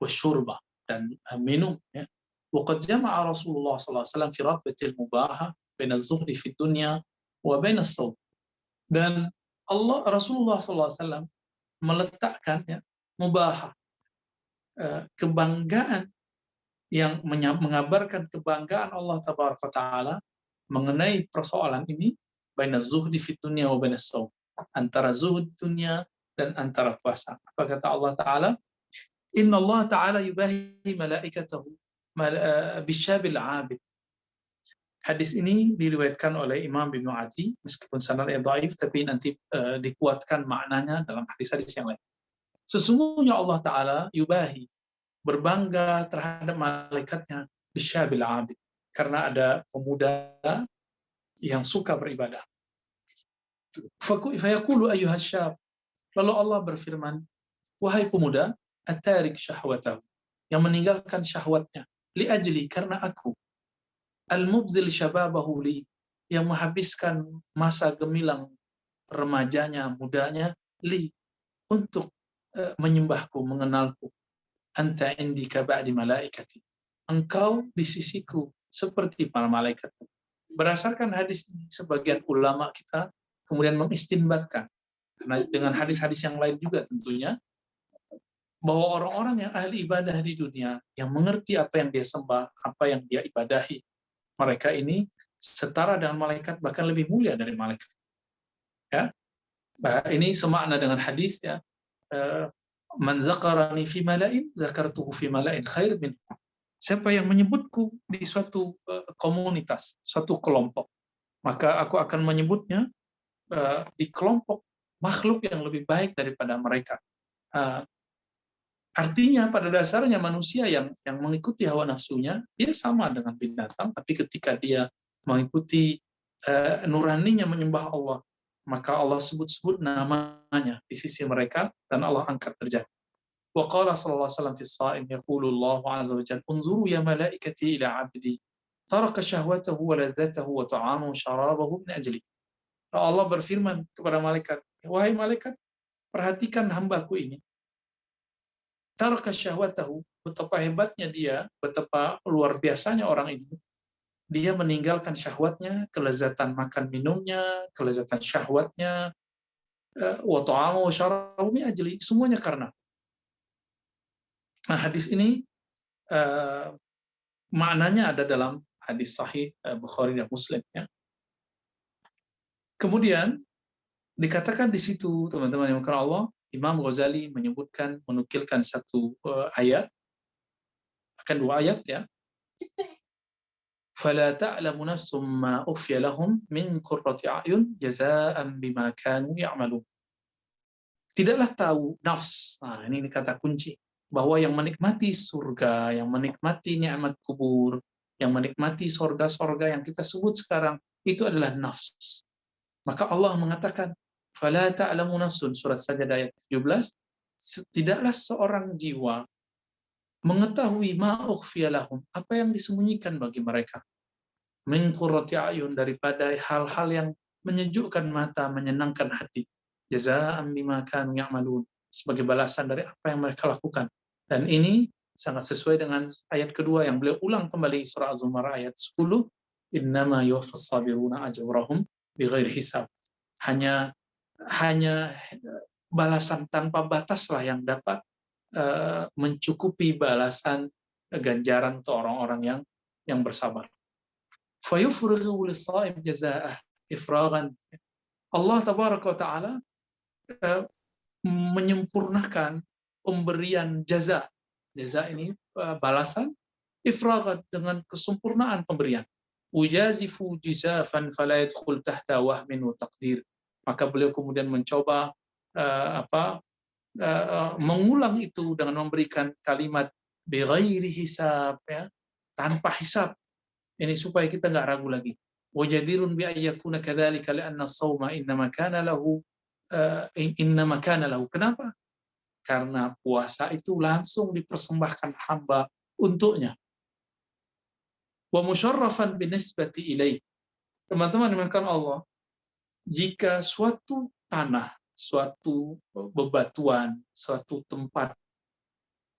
S1: wasyurba, dan minum. Ya. Waqad jama'a Rasulullah SAW fi ratbatil mubaha baina az-zuhdi fi dunya wa baina as-sawm. Dan Rasulullah SAW meletakkan, ya, mubaha, kebanggaan, yang mengabarkan kebanggaan Allah Tabaraka Ta'ala mengenai persoalan ini, baina zuhdi fi dunya wa baina as-sawm, antara zuhud dunia dan antara puasa. Apa kata Allah Ta'ala? Inna Allah Ta'ala yubahi malaikatahu bisyabil abid. Hadis ini diriwayatkan oleh Imam Ibnu Adi, meskipun sanadnya dhaif, tapi nanti dikuatkan maknanya dalam hadis-hadis yang lain. Sesungguhnya Allah Ta'ala yubahi, berbangga terhadap malaikatnya, bisyabil abid, karena ada pemuda yang suka beribadah. Fayaqulu ayyuhas syab, lalu Allah berfirman, wahai pemuda, atarik syahwatahu, yang meninggalkan syahwatnya, li ajli, karena aku, al-mubzil syababahu li, yang menghabiskan masa gemilang remajanya, mudanya, li, untuk menyembahku, mengenalku. Anta indika ba'di malaikati, engkau di sisiku seperti para malaikat. Berdasarkan hadis ini, sebagian ulama kita kemudian mengistinbatkan, karena dengan hadis-hadis yang lain juga tentunya, bahwa orang-orang yang ahli ibadah di dunia, yang mengerti apa yang dia sembah, apa yang dia ibadahi, mereka ini setara dengan malaikat, bahkan lebih mulia dari malaikat. Ya, nah, ini semakna dengan hadis, ya, man zakarani fi mala'in zakartuhu fi mala'in khair min. Siapa yang menyebutku di suatu komunitas, suatu kelompok, maka aku akan menyebutnya di kelompok makhluk yang lebih baik daripada mereka. Artinya pada dasarnya manusia yang mengikuti hawa nafsunya, dia sama dengan binatang, tapi ketika dia mengikuti nuraninya menyembah Allah, maka Allah sebut-sebut namanya di sisi mereka dan Allah angkat derajat. Wa qala sallallahu alaihi wasallam fi shaim, yaqulu Allah azza wa jalla, unzuru ya malaikati ila 'abdi taraka syahwatahu wa ladzatahu wa ta'amahu syarabahu min ajli. Allah berfirman kepada malaikat, wahai malaikat, perhatikan hambaku ini. Taraka syahwatahu, betapa hebatnya dia, betapa luar biasanya orang ini. Dia meninggalkan syahwatnya, kelezatan makan minumnya, kelezatan syahwatnya, wa ta'amahu wa syarabahu min ajli, semuanya karena. Nah, hadis ini maknanya ada dalam hadis sahih Bukhari dan Muslim, ya. Kemudian dikatakan di situ, teman-teman yang dimuliakan Allah, Imam Ghazali menyebutkan, menukilkan satu ayat, akan dua ayat, ya. Fala ta'lamu nafsum ma ukhfiya lahum min qurrati a'yun jazaa'an bima kanu ya'malun. Tidaklah tahu nafs. Nah, ini kata kunci, bahwa yang menikmati surga, yang menikmati nikmat kubur, yang menikmati sorga-sorga yang kita sebut sekarang, itu adalah nafs. Maka Allah mengatakan, fala ta'lamu nafsun, surat Sajdah ayat 17, tidaklah seorang jiwa mengetahui ma ukhfiya lahum, apa yang disembunyikan bagi mereka, min qurrati a'yun, daripada hal-hal yang menyejukkan mata, menyenangkan hati, jazaa'an bima kanu ya'malun, sebagai balasan dari apa yang mereka lakukan. Dan ini sangat sesuai dengan ayat kedua yang beliau ulang kembali, surah Az-Zumar ayat 10, innama yuwaffas sabiruna ajrahum bighairi hisab. Hanya balasan tanpa bataslah yang dapat mencukupi balasan ganjaran untuk orang-orang yang bersabar. Fayufrighu lis-sha'im jazaa'ah ifraghan. Allah tabaraka wa taala menyempurnakan pemberian jaza. Jaza ini balasan, ifraghan, dengan kesempurnaan pemberian. Ujazifu jizafan fala yadkhul tahta wahmin wa taqdir. Maka beliau kemudian mencoba mengulang itu dengan memberikan kalimat bighairi hisab, ya, tanpa hisab. Ini supaya kita nggak ragu lagi. Wajadirun bi ayyakuna kadzalika li'anna as-shauma innama kana lahu. Kenapa? Karena puasa itu langsung dipersembahkan hamba untuknya. Wa musyarrafan binisbati ilaih. Teman-teman dimuliakan Allah, jika suatu tanah, suatu bebatuan, suatu tempat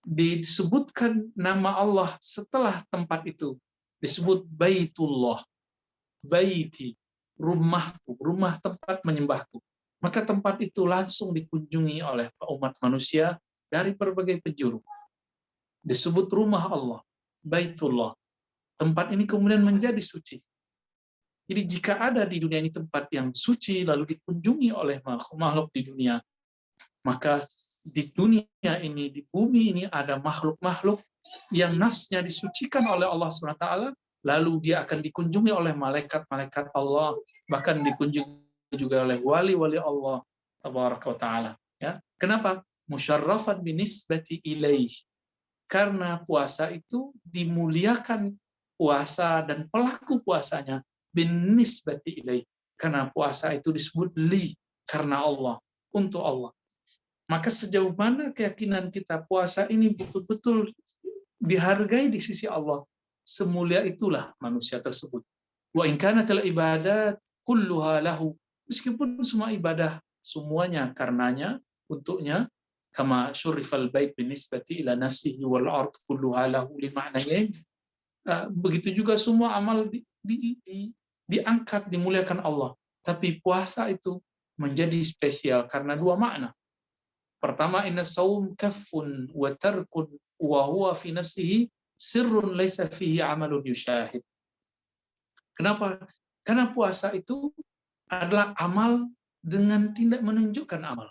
S1: disebutkan nama Allah setelah tempat itu, disebut Baitullah, baiti, rumahku, rumah tempat menyembahku, maka tempat itu langsung dikunjungi oleh umat manusia dari berbagai penjuru. Disebut rumah Allah, Baitullah. Tempat ini kemudian menjadi suci. Jadi jika ada di dunia ini tempat yang suci lalu dikunjungi oleh makhluk di dunia, maka di dunia ini, di bumi ini ada makhluk-makhluk yang nafsnya disucikan oleh Allah SWT, lalu dia akan dikunjungi oleh malaikat-malaikat Allah, bahkan dikunjungi juga oleh wali-wali Allah tabaraka wa taala. Ya. Kenapa? Musyarrafan binisbati ilaih. Karena puasa itu dimuliakan, puasa dan pelaku puasanya bin nisbati ilaih. Karena puasa itu disebut li, karena Allah, untuk Allah. Maka sejauh mana keyakinan kita puasa ini betul-betul dihargai di sisi Allah, semulia itulah manusia tersebut. Wa in kanatil ibadat kulluha lahu, meskipun semua ibadah semuanya karenanya, untuknya, kama syurifal bait binisbati ila nafsihi wal ard kulluha lahu li ma'nayain. Begitu juga semua amal diangkat, dimuliakan Allah. Tapi puasa itu menjadi spesial karena dua makna. Pertama, inna saum kaffun wa tarkun wa huwa fi nafsihi sirrun laisa fihi amalun yusyahid. Kenapa? Karena puasa itu adalah amal dengan tidak menunjukkan amal.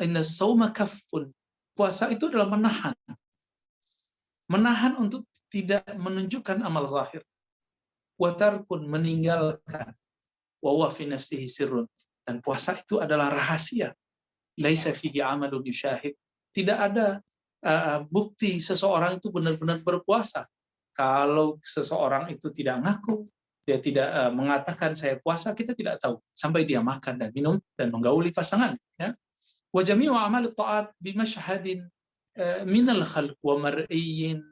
S1: Inna sauma kaffun. Puasa itu adalah menahan. Menahan untuk tidak menunjukkan amal zahir. Wa tarkun, meninggalkan. Wa huwa fi nafsihi sirrun. Dan puasa itu adalah rahasia. Laisa fihi amalun yusyahid. Tidak ada bukti seseorang itu benar-benar berpuasa. Kalau seseorang itu tidak ngaku, dia tidak mengatakan saya puasa, kita tidak tahu sampai dia makan dan minum dan menggauli pasangan. Ya. Wa jami'u amal ta'at bi mashhadin min al-khalq wa mar'iyyin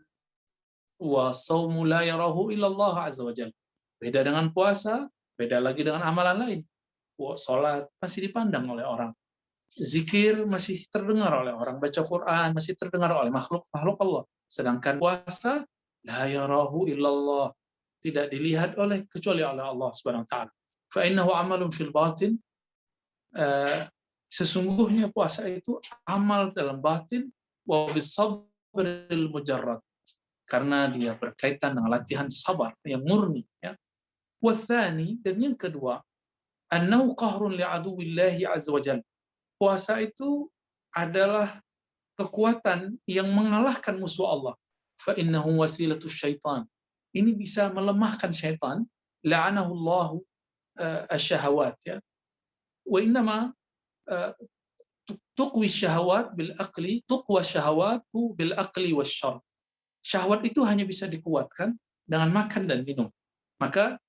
S1: wa shaumu la yarahu illa Allah azza wa jalla. Beda dengan puasa, beda lagi dengan amalan lain. Salat masih dipandang oleh orang. Zikir masih terdengar oleh orang, baca Quran masih terdengar oleh makhluk Allah. Sedangkan puasa, la yarahu illallah, tidak dilihat oleh kecuali oleh Allah Subhanahu wa taala. Fa innahu amalun fil batin, sesungguhnya puasa itu amal dalam batin, wa bisabril mujarrad, karena dia berkaitan dengan latihan sabar yang murni, ya. Wa tsani, dan yang kedua, annahu qahrun li aduwillahi azza wa jalla. Puasa itu adalah kekuatan yang mengalahkan musuh Allah. Fa innahu wasilatus syaitan. Ini bisa melemahkan syaitan. La'anahu Allahu asyahawat, ya. Wa innama tuqwi syahawat bil aqli, tuqwa syahawatu bil aqli wasyarr. Syahwat itu hanya bisa dikuatkan dengan makan dan minum. Maka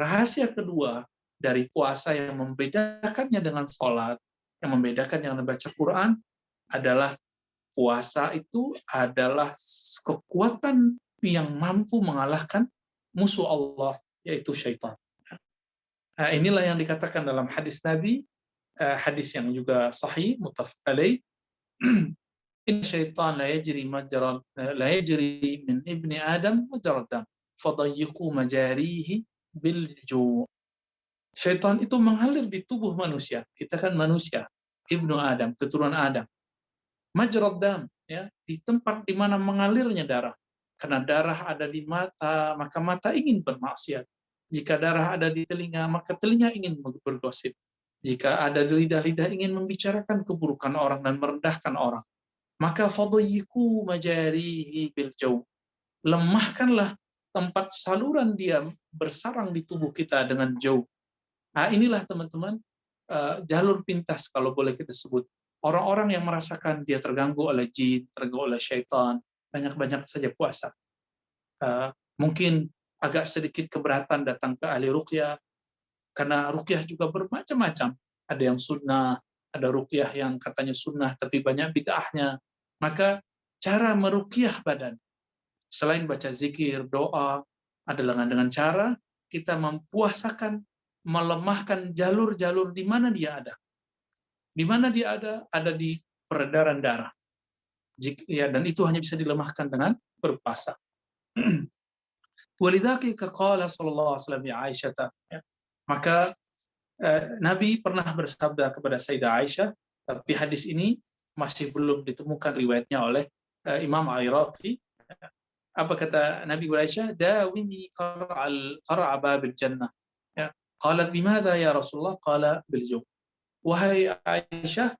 S1: rahasia kedua dari puasa yang membedakannya dengan sholat, yang membedakan dengan membaca Quran, adalah puasa itu adalah kekuatan yang mampu mengalahkan musuh Allah, yaitu syaitan. Inilah yang dikatakan dalam hadis Nabi, hadis yang juga sahih, muttafaq alaih. Inna syaitan la yajri min ibni Adam majrad dam, fadayyiqu majarihi bil ju'. Syaitan itu mengalir di tubuh manusia. Kita kan manusia, ibnu Adam, keturunan Adam. Majrad dam, ya, di tempat di mana mengalirnya darah. Karena darah ada di mata, maka mata ingin bermaksiat. Jika darah ada di telinga, maka telinga ingin bergosip. Jika ada di lidah-lidah ingin membicarakan keburukan orang dan merendahkan orang. Maka fadayyiqu majarihi bil jaw. Lemahkanlah tempat saluran dia bersarang di tubuh kita dengan jauh. Nah, inilah teman-teman jalur pintas kalau boleh kita sebut. Orang-orang yang merasakan dia terganggu oleh jin, terganggu oleh syaitan, banyak-banyak saja puasa. Mungkin agak sedikit keberatan datang ke ahli ruqyah, karena ruqyah juga bermacam-macam. Ada yang sunnah, ada ruqyah yang katanya sunnah tapi banyak bid'ahnya. Maka cara meruqyah badan, selain baca zikir, doa, adalah dengan cara kita mempuasakan, melemahkan jalur-jalur di mana dia ada. Di mana dia ada? Ada di peredaran darah. Dan itu hanya bisa dilemahkan dengan berpuasa. Walidzalika qala sallallahu alaihi wasallam ya Aisyah. Maka Nabi pernah bersabda kepada Sayyidah Aisyah, tapi hadis ini masih belum ditemukan riwayatnya oleh Imam Al-Iraqi. Apa kata Nabi Aisyah? Dawini qara'a babil jannah. Qalat bimadha ya Rasulullah? Qala bil jaw. Wahai Aisyah,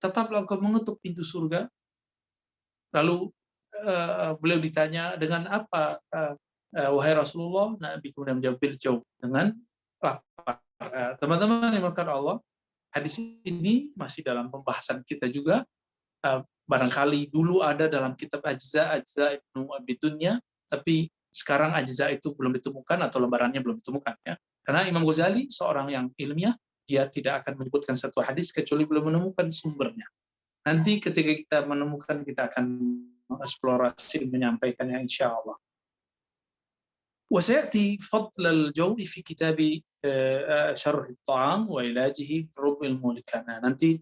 S1: tetaplah engkau mengetuk pintu surga. Lalu beliau ditanya, dengan apa wahai Rasulullah? Nabi kemudian menjawab bil jaw, dengan lapar. Teman-teman yang dimuliakan Allah, hadis ini masih dalam pembahasan kita juga. Barangkali dulu ada dalam kitab Ajza Ibnu Abi Dunya, tapi sekarang ajza itu belum ditemukan atau lembarannya belum ditemukan ya. Karena Imam Ghazali seorang yang ilmiah, dia tidak akan menyebutkan satu hadis kecuali belum menemukan sumbernya. Nanti ketika kita menemukan, kita akan mengeksplorasi menyampaikannya insya Allah. وسيأتي فضل الجوع في كتاب شرح الطعام وعلاجه برب المهلكات. Nanti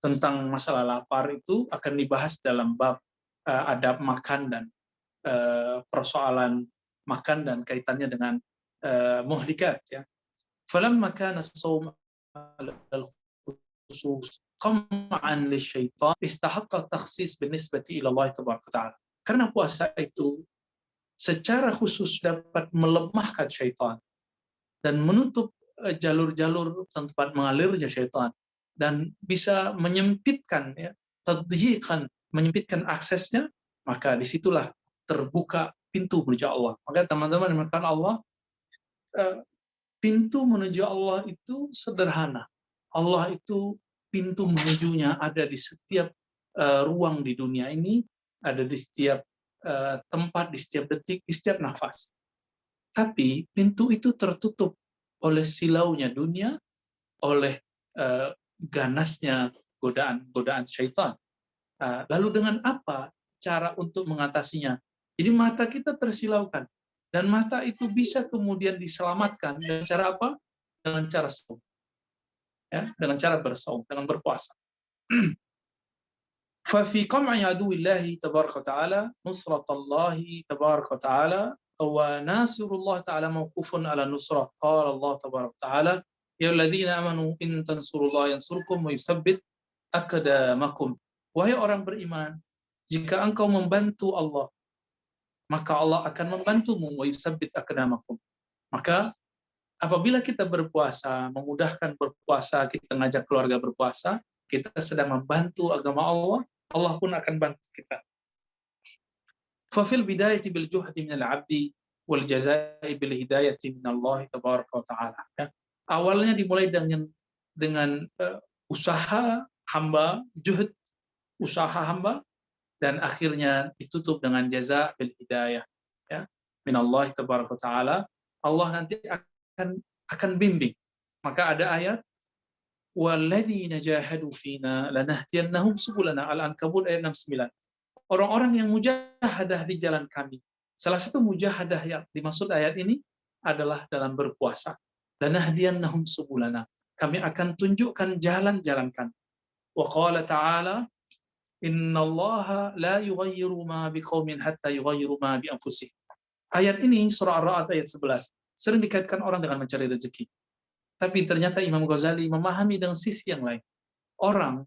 S1: tentang masalah lapar itu akan dibahas dalam bab adab makan dan persoalan makan dan kaitannya dengan muhlikat ya. فلما كان الصوم على الخصوص قمعا للشيطان استحق التخصيص بالنسبة إلى الله تبارك وتعالى. Karena puasa itu secara khusus dapat melemahkan syaitan dan menutup jalur-jalur tempat mengalirnya syaitan dan bisa menyempitkan ya, tadhiqan, menyempitkan aksesnya, maka disitulah terbuka pintu menuju Allah. Maka teman-teman dimakan Allah, pintu menuju Allah itu sederhana. Allah itu pintu menujunya ada di setiap ruang di dunia ini, ada di setiap tempat, di setiap detik, di setiap nafas. Tapi pintu itu tertutup oleh silaunya dunia, oleh ganasnya godaan syaitan. Lalu dengan apa cara untuk mengatasinya? Jadi mata kita tersilaukan, dan mata itu bisa kemudian diselamatkan dengan cara apa? Dengan cara saum, ya, dengan cara bersaum, dengan berpuasa. ففي قمع عدو الله تبارك وتعالى نصرة الله تبارك وتعالى وناصر الله تعالى موقوف على النصرة. قال الله تبارك وتعالى يا الذين آمنوا إن تنصروا الله ينصركم ويثبت أقدامكم. Wahai orang beriman, jika engkau membantu Allah, maka Allah akan membantumu. ويثبت أقدامكم. Maka apabila kita berpuasa, memudahkan berpuasa, kita ngajak keluarga berpuasa, kita sedang membantu agama Allah, Allah pun akan bantu kita. ففي البداية بالجهد من العبد والجزاء بالهداية من الله تبارك وتعالى. Awalnya dimulai dengan usaha hamba, juhud, usaha hamba, dan akhirnya ditutup dengan jaza bil hidayah, ya, min Allah tabaraka taala. Allah nanti akan bimbing. Maka ada ayat walladzina jahadu fina lanahdiyannahum subulana, Al-Ankabut ayat 69. Orang-orang yang mujahadah di jalan kami. Salah satu mujahadah yang dimaksud ayat ini adalah dalam berpuasa. Lanahdiyannahum subulana. Kami akan tunjukkan jalan-jalan kami. Wa qala ta'ala innallaha la yughayyiru ma biqaumin hatta yughayyiru ma bi anfusihim. Ayat ini surah Ar-Ra'd ayat 11 sering dikaitkan orang dengan mencari rezeki. Tapi ternyata Imam Ghazali memahami dengan sisi yang lain. Orang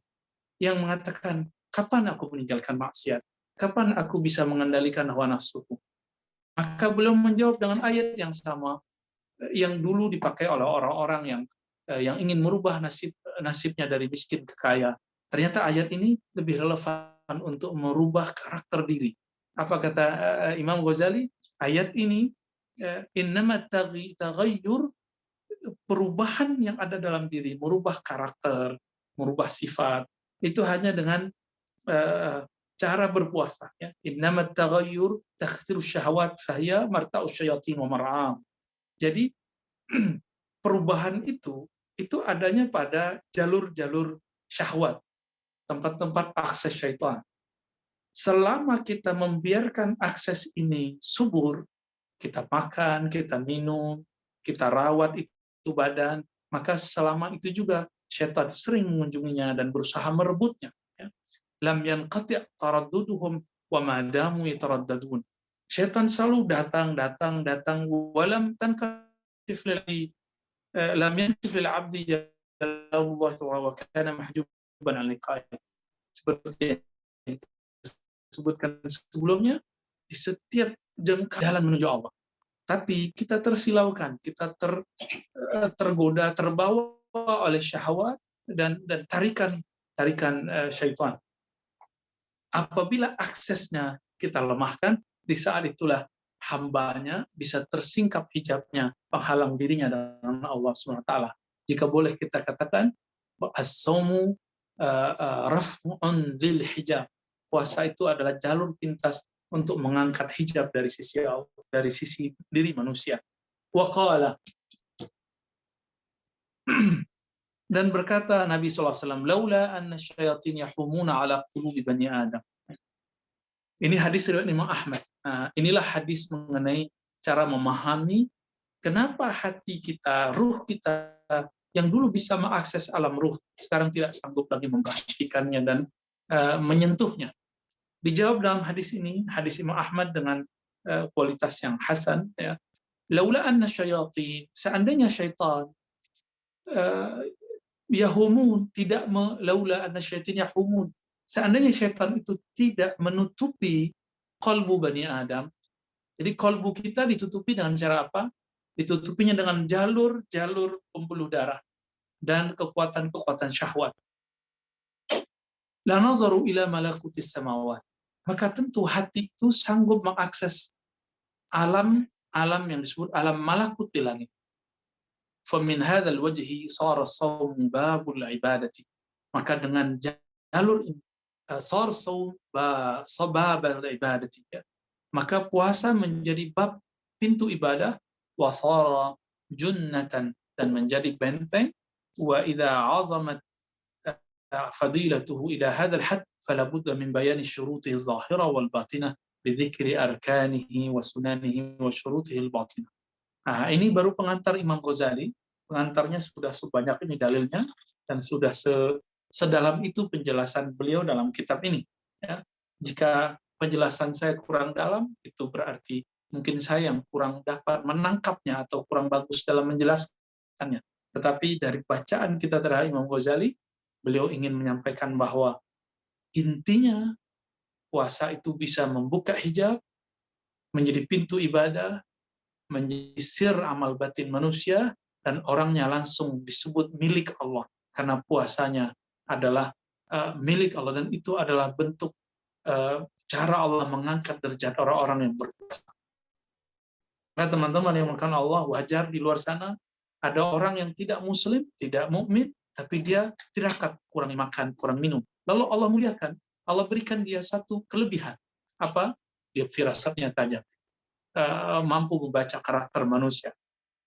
S1: yang mengatakan, kapan aku meninggalkan maksiat? Kapan aku bisa mengendalikan hawa nafsuku? Maka beliau menjawab dengan ayat yang sama yang dulu dipakai oleh orang-orang yang ingin merubah nasibnya dari miskin ke kaya. Ternyata ayat ini lebih relevan untuk merubah karakter diri. Apa kata Imam Ghazali? Ayat ini innama taghayyur, perubahan yang ada dalam diri, merubah karakter, merubah sifat, itu hanya dengan cara berpuasa. Ya. Innamat taghayyur takhtiru syahwat fahiya marta'u syayatin wa mar'am. Jadi perubahan itu adanya pada jalur-jalur syahwat, tempat-tempat akses syaitan. Selama kita membiarkan akses ini subur, kita makan, kita minum, kita rawat itu badan, maka selama itu juga syaitan sering mengunjunginya dan berusaha merebutnya. Ya. Lam yanqati' taradduduhum wa ma damu yataraddadun. Syaitan selalu datang, walam tankashif lil lam yanshif lil 'abdi jalalullah wa kana mahjuban 'an liqa'i. Seperti yang disebutkan sebelumnya, di setiap jengkal jalan menuju Allah. Tapi kita tersilaukan, kita tergoda, terbawa oleh syahwat dan tarikan syaitan. Apabila aksesnya kita lemahkan, di saat itulah hambanya bisa tersingkap hijabnya, penghalang dirinya dengan Allah SWT. Jika boleh kita katakan, as-saumu raf'un lil hijab. Puasa itu adalah jalur pintas untuk mengangkat hijab dari sisi diri manusia. Wa qala, dan berkata Nabi SAW, laula anna syayatin yahumuna ala qulubi bani Adam. Ini hadis riwayat Imam Ahmad. Nah, inilah hadis mengenai cara memahami kenapa hati kita, ruh kita yang dulu bisa mengakses alam ruh, sekarang tidak sanggup lagi memperhatikannya dan menyentuhnya. Dijawab dalam hadis ini, hadis Imam Ahmad dengan kualitas yang hasan. Ya. Laula anna syayatin, seandainya syaitan yahumun, laula anna syaitin yahumun, seandainya syaitan itu tidak menutupi qalbu Bani Adam, jadi qalbu kita ditutupi dengan cara apa? Ditutupinya dengan jalur-jalur pembuluh darah dan kekuatan-kekuatan syahwat. La nazaru ila malakutis samawat. Maka tentu hati itu sanggup mengakses alam yang disebut alam malakut di langit. Famin hadzal wajhi sara as-shaum babul ibadati. Maka dengan jalur ini sar sababal ibadati, maka puasa menjadi bab pintu ibadah, wasara junnatan, dan menjadi benteng, wa idza azamat fadilatuhu ila hadzal had fala budda min bayani syurutihi adh-dhahira wal batinah bi dzikri arkanihi wa sunanihi wa syurutihi al-batinah. Nah, ini baru pengantar Imam Ghazali. Pengantarnya sudah sebanyak ini dalilnya dan sudah sedalam itu penjelasan beliau dalam kitab ini. Ya. Jika penjelasan saya kurang dalam, itu berarti mungkin saya yang kurang dapat menangkapnya atau kurang bagus dalam menjelaskannya. Tetapi dari bacaan kita terhadap Imam Ghazali, beliau ingin menyampaikan bahwa intinya puasa itu bisa membuka hijab, menjadi pintu ibadah, menyisir amal batin manusia, dan orangnya langsung disebut milik Allah karena puasanya adalah milik Allah, dan itu adalah bentuk cara Allah mengangkat derajat orang-orang yang berpuasa. Nah, teman-teman yang makan Allah, wajar di luar sana ada orang yang tidak muslim, tidak mukmin, tapi dia tirakat, kurang makan, kurang minum. Lalu Allah muliakan, Allah berikan dia satu kelebihan. Apa? Dia firasatnya tajam, mampu membaca karakter manusia.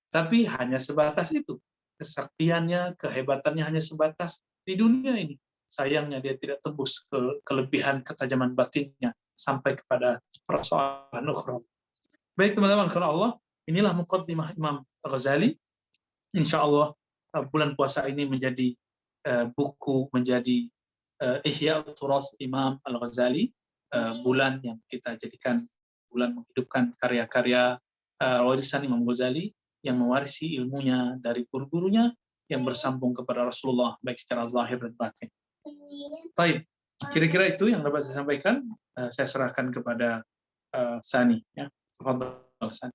S1: Tapi hanya sebatas itu. Kesaktiannya, kehebatannya hanya sebatas di dunia ini. Sayangnya dia tidak tembus ke kelebihan ketajaman batinnya sampai kepada persoalan ukhra. Baik teman-teman, karena Allah, inilah muqaddimah Imam Ghazali. Insya Allah bulan puasa ini menjadi buku, menjadi Ihya Turas Imam Al-Ghazali, bulan yang kita jadikan bulan menghidupkan karya-karya warisan Imam Ghazali yang mewarisi ilmunya dari guru-gurunya yang bersambung kepada Rasulullah baik secara zahir dan batin. Baik, kira-kira itu yang dapat saya sampaikan. Saya serahkan kepada Sani. Ya, tafadhal Sani.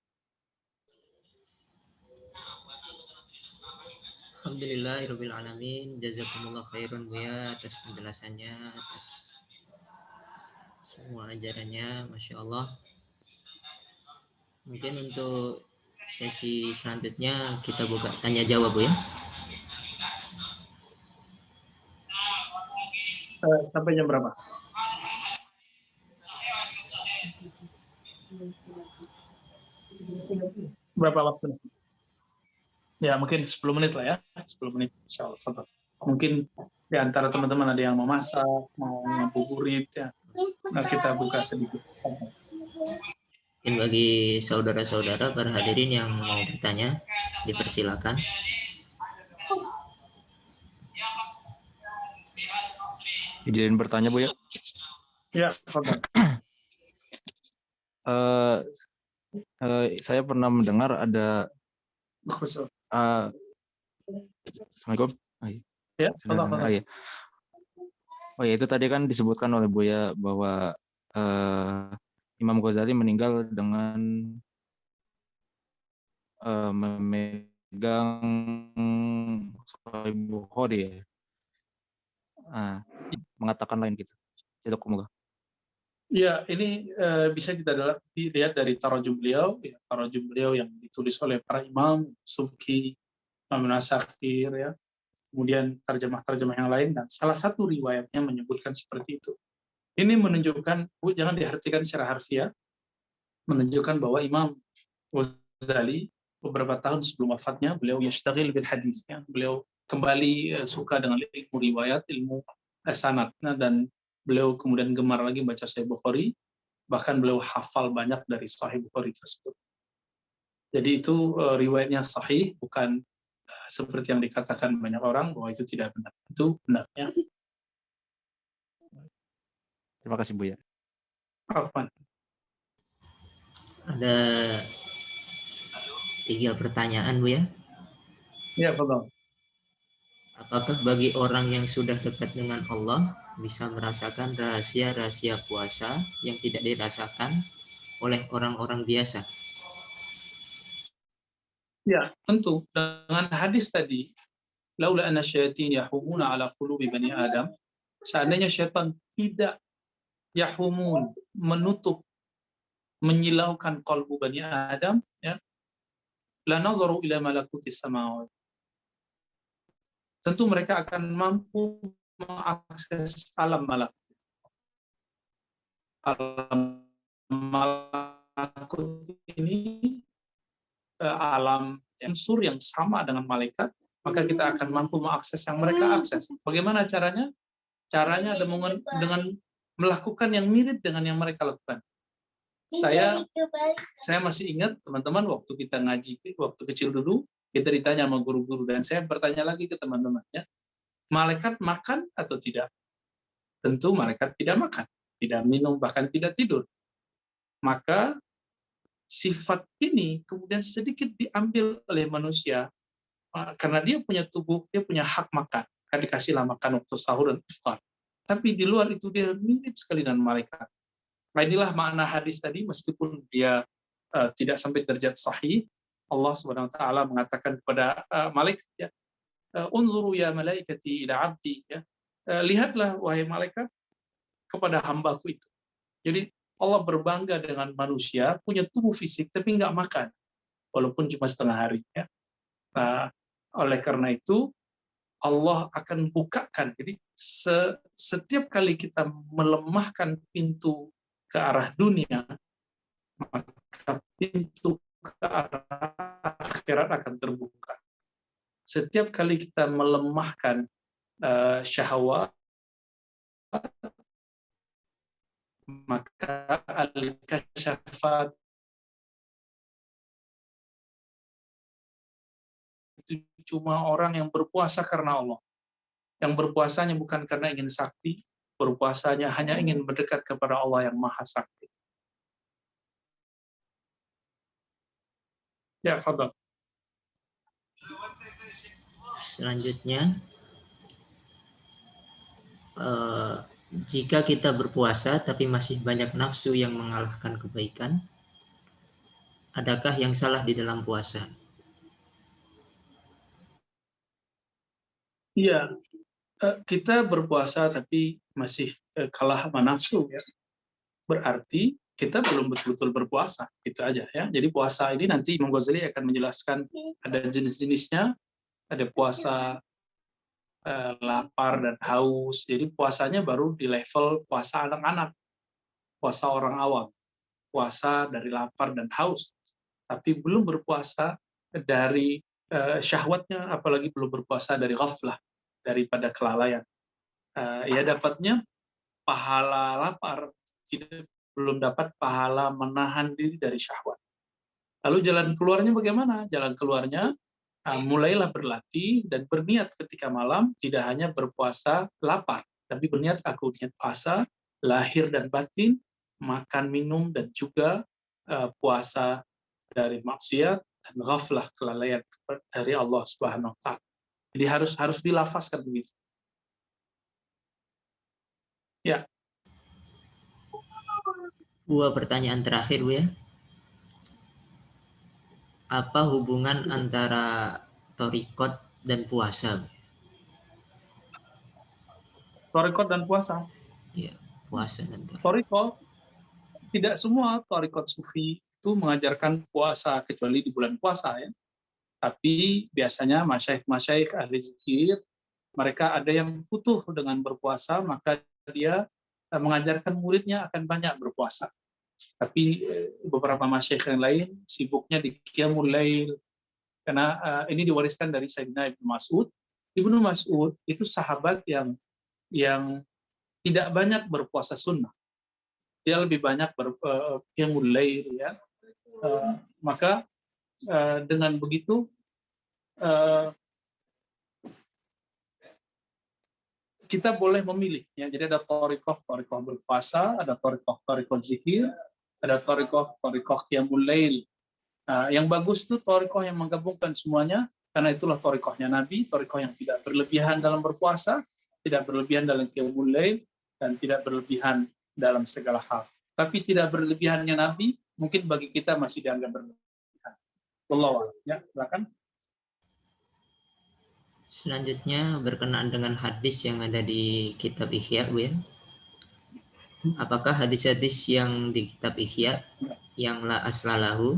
S2: Alhamdulillahirabbil alamin, jazakumullah khairan Buya atas penjelasannya, atas semua ajarannya, Masya Allah. Mungkin untuk sesi selanjutnya kita buka tanya jawab Bu ya.
S1: Sampai jam berapa? Berapa waktu? Ya mungkin 10 menit lah ya, 10 menit insya Allah. Mungkin di antara teman-teman ada yang mau masak, mau ngabuburit ya. Nah, kita buka sedikit.
S2: Mungkin bagi saudara-saudara para hadirin yang mau bertanya, dipersilakan.
S3: Izin bertanya Bu ya?
S1: Ya,
S3: saya pernah mendengar ada Assalamualaikum.
S1: Ya,
S3: Oh ya, itu tadi kan disebutkan oleh Buya bahwa Imam Ghazali meninggal dengan memegang Sahih Bukhari ya. Mengatakan lain gitu. Jazakumullah.
S1: Ya, ini bisa kita lihat dari tarajum beliau, ya, tarajum beliau yang ditulis oleh para imam, Subki, Imam Nasakir, ya, kemudian terjemah-terjemah yang lain, dan salah satu riwayatnya menyebutkan seperti itu. Ini menunjukkan, jangan diartikan secara harfiah, menunjukkan bahwa Imam Ghazali beberapa tahun sebelum wafatnya beliau yashtagil bil hadis, ya. Beliau kembali suka dengan ilmu riwayat, ilmu sanad, dan beliau kemudian gemar lagi baca Sahih Bukhari, bahkan beliau hafal banyak dari Sahih Bukhari tersebut. Jadi itu riwayatnya sahih, bukan seperti yang dikatakan banyak orang bahwa itu tidak benar. Itu benar, ya.
S3: Terima kasih Buya.
S1: Afwan.
S2: Ada 3 pertanyaan, Bu ya.
S1: Ya, betul.
S2: Apakah bagi orang yang sudah dekat dengan Allah bisa merasakan rahasia-rahasia puasa yang tidak dirasakan oleh orang-orang biasa?
S1: Ya, tentu. Dengan hadis tadi, laula anna syayatin yahumuna ala qulubi bani Adam, seandainya syaitan tidak yahumun, menutup, menyilaukan kalbu bani Adam, ya, la nazaru ila malakutis samawat. Tentu mereka akan mampu mengakses alam malakut. Alam malakut ini alam unsur yang sama dengan malaikat, maka kita akan mampu mengakses yang mereka akses. Bagaimana caranya? Caranya dengan melakukan yang mirip dengan yang mereka lakukan. Saya masih ingat, teman-teman, waktu kita ngaji, waktu kecil dulu, kita ditanya sama guru-guru, dan saya bertanya lagi ke teman-teman, ya, malaikat makan atau tidak? Tentu malaikat tidak makan, tidak minum, bahkan tidak tidur. Maka sifat ini kemudian sedikit diambil oleh manusia, karena dia punya tubuh, dia punya hak makan, kan dikasihlah makan waktu sahur dan iftar. Tapi di luar itu dia mirip sekali dengan malaikat. Nah, inilah makna hadis tadi, meskipun dia tidak sampai derajat sahih, Allah Subhanahu wa taala mengatakan kepada malaikat, ya, unzuru ya malaikati ila abdi, ya. Lihatlah wahai malaikat kepada hambaku itu. Jadi Allah berbangga dengan manusia punya tubuh fisik tapi nggak makan, walaupun cuma setengah hari, ya. Nah, oleh karena itu Allah akan bukakan. Jadi setiap kali kita melemahkan pintu ke arah dunia, maka pintu ke arah akhirat akan terbuka. Setiap kali kita melemahkan syahwat, maka al-kasyafat itu cuma orang yang berpuasa karena Allah. Yang berpuasanya bukan karena ingin sakti, berpuasanya hanya ingin mendekat kepada Allah yang Maha Sakti. Ya, fadhal.
S2: Selanjutnya, jika kita berpuasa tapi masih banyak nafsu yang mengalahkan kebaikan, adakah yang salah di dalam puasa?
S1: Iya, kita berpuasa tapi masih kalah sama nafsu, ya. Berarti kita belum betul-betul berpuasa, gitu aja, ya. Jadi puasa ini nanti Imam Ghazali akan menjelaskan ada jenis-jenisnya, ada puasa lapar dan haus. Jadi puasanya baru di level puasa anak-anak, puasa orang awam, puasa dari lapar dan haus, tapi belum berpuasa dari syahwatnya, apalagi belum berpuasa dari ghaflah, daripada kelalaian. Ya dapatnya pahala lapar, belum dapat pahala menahan diri dari syahwat. Lalu jalan keluarnya bagaimana? Jalan keluarnya, mulailah berlatih dan berniat ketika malam, tidak hanya berpuasa lapar, tapi berniat aku niat puasa, lahir dan batin, makan, minum, dan juga puasa dari maksiat dan ghaflah, kelalaian dari Allah Subhanahu wa taala. Jadi harus dilafazkan begitu. Ya.
S2: 2 pertanyaan terakhir, Bu ya. Apa hubungan antara thariqat dan puasa?
S1: Thariqat dan puasa.
S2: Iya, puasa dan
S1: Thariqat, tidak semua thariqat sufi itu mengajarkan puasa kecuali di bulan puasa, ya. Tapi biasanya masyaikh ahli zikir, mereka ada yang butuh dengan berpuasa, maka dia mengajarkan muridnya akan banyak berpuasa. Tapi beberapa masyayikh yang lain sibuknya di qiyamul lail, karena ini diwariskan dari Sayyidina Ibnu Mas'ud. Ibnu Mas'ud itu sahabat yang tidak banyak berpuasa sunnah. Dia lebih banyak qiyamul lail, ya. Maka dengan begitu kita boleh memilih, ya. Jadi ada thariqah berpuasa, ada thariqah zikir, ada thariqah qiyamul lail. Yang bagus itu thariqah yang menggabungkan semuanya, karena itulah thariqahnya Nabi, thariqah yang tidak berlebihan dalam berpuasa, tidak berlebihan dalam qiyamul lail, dan tidak berlebihan dalam segala hal. Tapi tidak berlebihannya Nabi mungkin bagi kita masih dianggap berlebihan. Wallahu a'lam. Ya, silakan.
S2: Selanjutnya berkenaan dengan hadis yang ada di kitab Ihya, Bu, ya. Apakah hadis-hadis yang di kitab Ihya yang la aslalahu,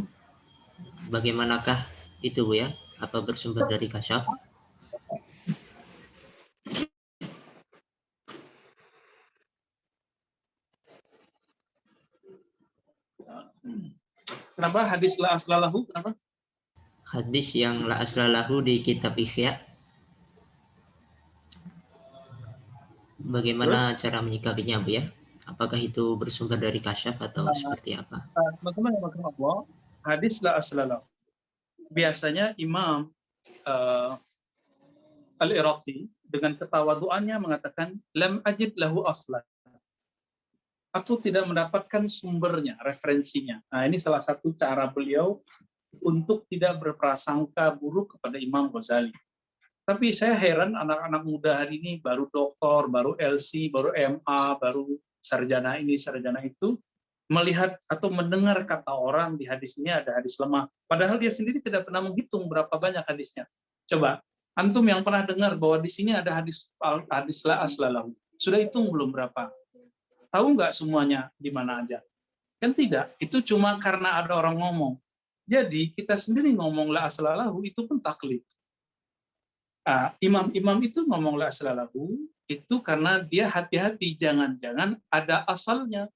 S2: bagaimanakah itu, Bu, ya? Apa bersumber dari kasyaf?
S1: Kenapa hadis la aslalahu? Kenapa?
S2: Hadis yang la aslalahu di kitab Ihya, bagaimana cara menyikapinya, Bu, ya? Apakah itu bersumber dari kasyaf atau seperti apa?
S1: Teman-teman yang Allah, hadis la aslalahu. Biasanya Imam Al-Iraqi dengan ketawaduannya mengatakan lam ajid lahu aslan. Aku tidak mendapatkan sumbernya, referensinya. Nah, ini salah satu cara beliau untuk tidak berprasangka buruk kepada Imam Ghazali. Tapi saya heran anak-anak muda hari ini baru doktor, baru LC, baru MA, baru sarjana ini, sarjana itu, melihat atau mendengar kata orang di hadis ini ada hadis lemah. Padahal dia sendiri tidak pernah menghitung berapa banyak hadisnya. Coba, antum yang pernah dengar bahwa di sini ada hadis la aslalahu. Sudah hitung belum berapa? Tahu nggak semuanya di mana aja? Kan tidak. Itu cuma karena ada orang ngomong. Jadi kita sendiri ngomong la aslalahu itu pun taklid. Imam-imam itu ngomong la aslalahu itu karena dia hati-hati, jangan-jangan ada asalnya,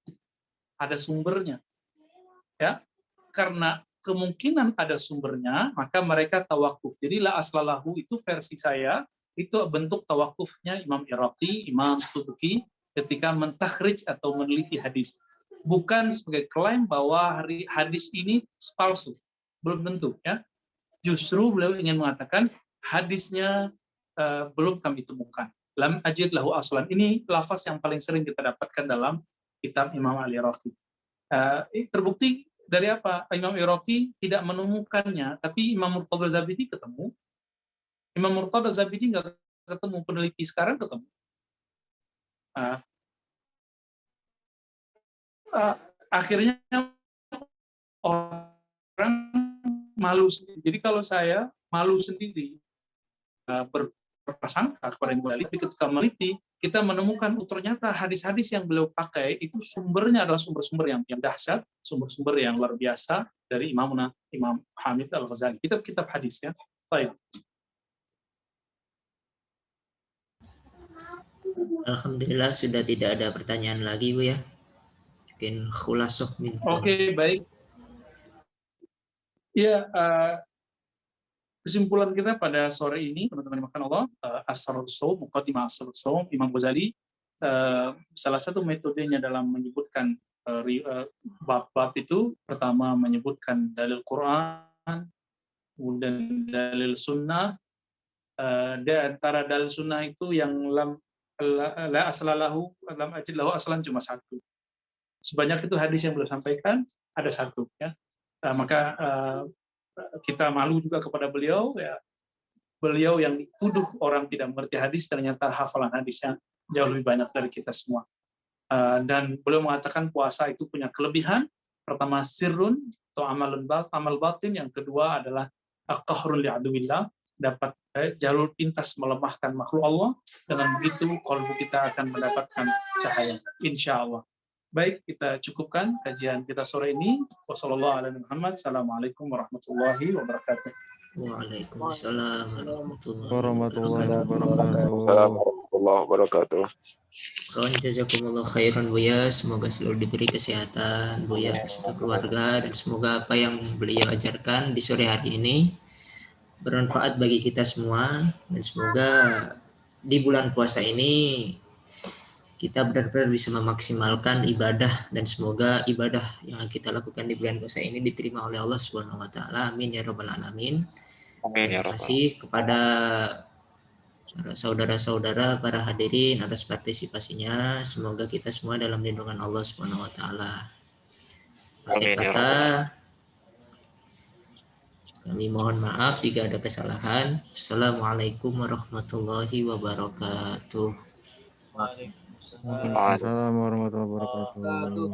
S1: ada sumbernya, ya. Karena kemungkinan ada sumbernya, maka mereka tawakuf. Jadi la aslalahu itu versi saya, itu bentuk tawakufnya Imam Iraqi, Imam Subki ketika mentakhrij atau meneliti hadis. Bukan sebagai klaim bahwa hadis ini palsu, belum tentu, ya. Justru beliau ingin mengatakan hadisnya belum kami temukan. Lam ajid lahu aslan. Ini lafaz yang paling sering kita dapatkan dalam kitab Imam Al-Iraqi. Terbukti dari apa? Imam Iraqi tidak menemukannya, tapi Imam Murtada Zabidi ketemu. Imam Murtada Zabidi nggak ketemu, peneliti sekarang ketemu. Akhirnya orang malu sendiri. Jadi kalau saya malu sendiri berprasangka kepada Imam Ghazali, ketika meneliti kita menemukan ternyata hadis-hadis yang beliau pakai itu sumbernya adalah sumber-sumber yang dahsyat, sumber-sumber yang luar biasa dari Imam Hamid Al-Ghazali. Kitab-kitab hadis, ya. Baik.
S2: Alhamdulillah sudah tidak ada pertanyaan lagi, Bu, ya. Mungkin khulasoh min.
S1: Oke, baik. Ya, kesimpulan kita pada sore ini, teman-teman makan Allah, Asrarus Shaum, Muqaddimah Asrarus Shaum, Imam Ghazali, salah satu metodenya dalam menyebutkan bab-bab itu, pertama menyebutkan dalil Quran, kemudian dalil Sunnah. Di antara dalil Sunnah itu yang la aslalahu, lam ajid lahu aslan cuma satu. Sebanyak itu hadis yang beliau sampaikan, ada satu, ya. Maka kita malu juga kepada beliau, ya. Beliau yang dituduh orang tidak mengerti hadis, ternyata hafalan hadisnya jauh lebih banyak dari kita semua. Dan beliau mengatakan puasa itu punya kelebihan. Pertama sirrun atau amal batin, yang kedua adalah qahrun li'aduwillah, dapat jalur pintas melemahkan makhluk Allah. Dengan begitu qalbu kita akan mendapatkan cahaya, insya Allah. Baik, kita cukupkan kajian kita sore ini. Wassalamualaikum warahmatullahi wabarakatuh.
S2: Waalaikumsalam warahmatullahi
S3: warahmatullahi
S2: wabarakatuh.
S3: wabarakatuh.
S4: warahmatullahi wabarakatuh.
S2: Jazakumullah khairan Buya, semoga selalu diberi kesehatan Buya beserta keluarga, dan semoga apa yang beliau ajarkan di sore hari ini bermanfaat bagi kita semua, dan semoga di bulan puasa ini kita benar-benar bisa memaksimalkan ibadah, dan semoga ibadah yang kita lakukan di bulan puasa ini diterima oleh Allah Subhanahu wa taala. Amin ya rabbal alamin.
S4: Amin ya
S2: Terima
S4: rabbal.
S2: kasih kepada para saudara-saudara, para hadirin atas partisipasinya. Semoga kita semua dalam lindungan Allah Subhanahu wa taala. Akhir
S4: Amin ya
S2: kata,
S4: rabbal.
S2: kami mohon maaf jika ada kesalahan. Assalamualaikum warahmatullahi wabarakatuh.
S3: Waalaikumsalam warahmatullahi wabarakatuh.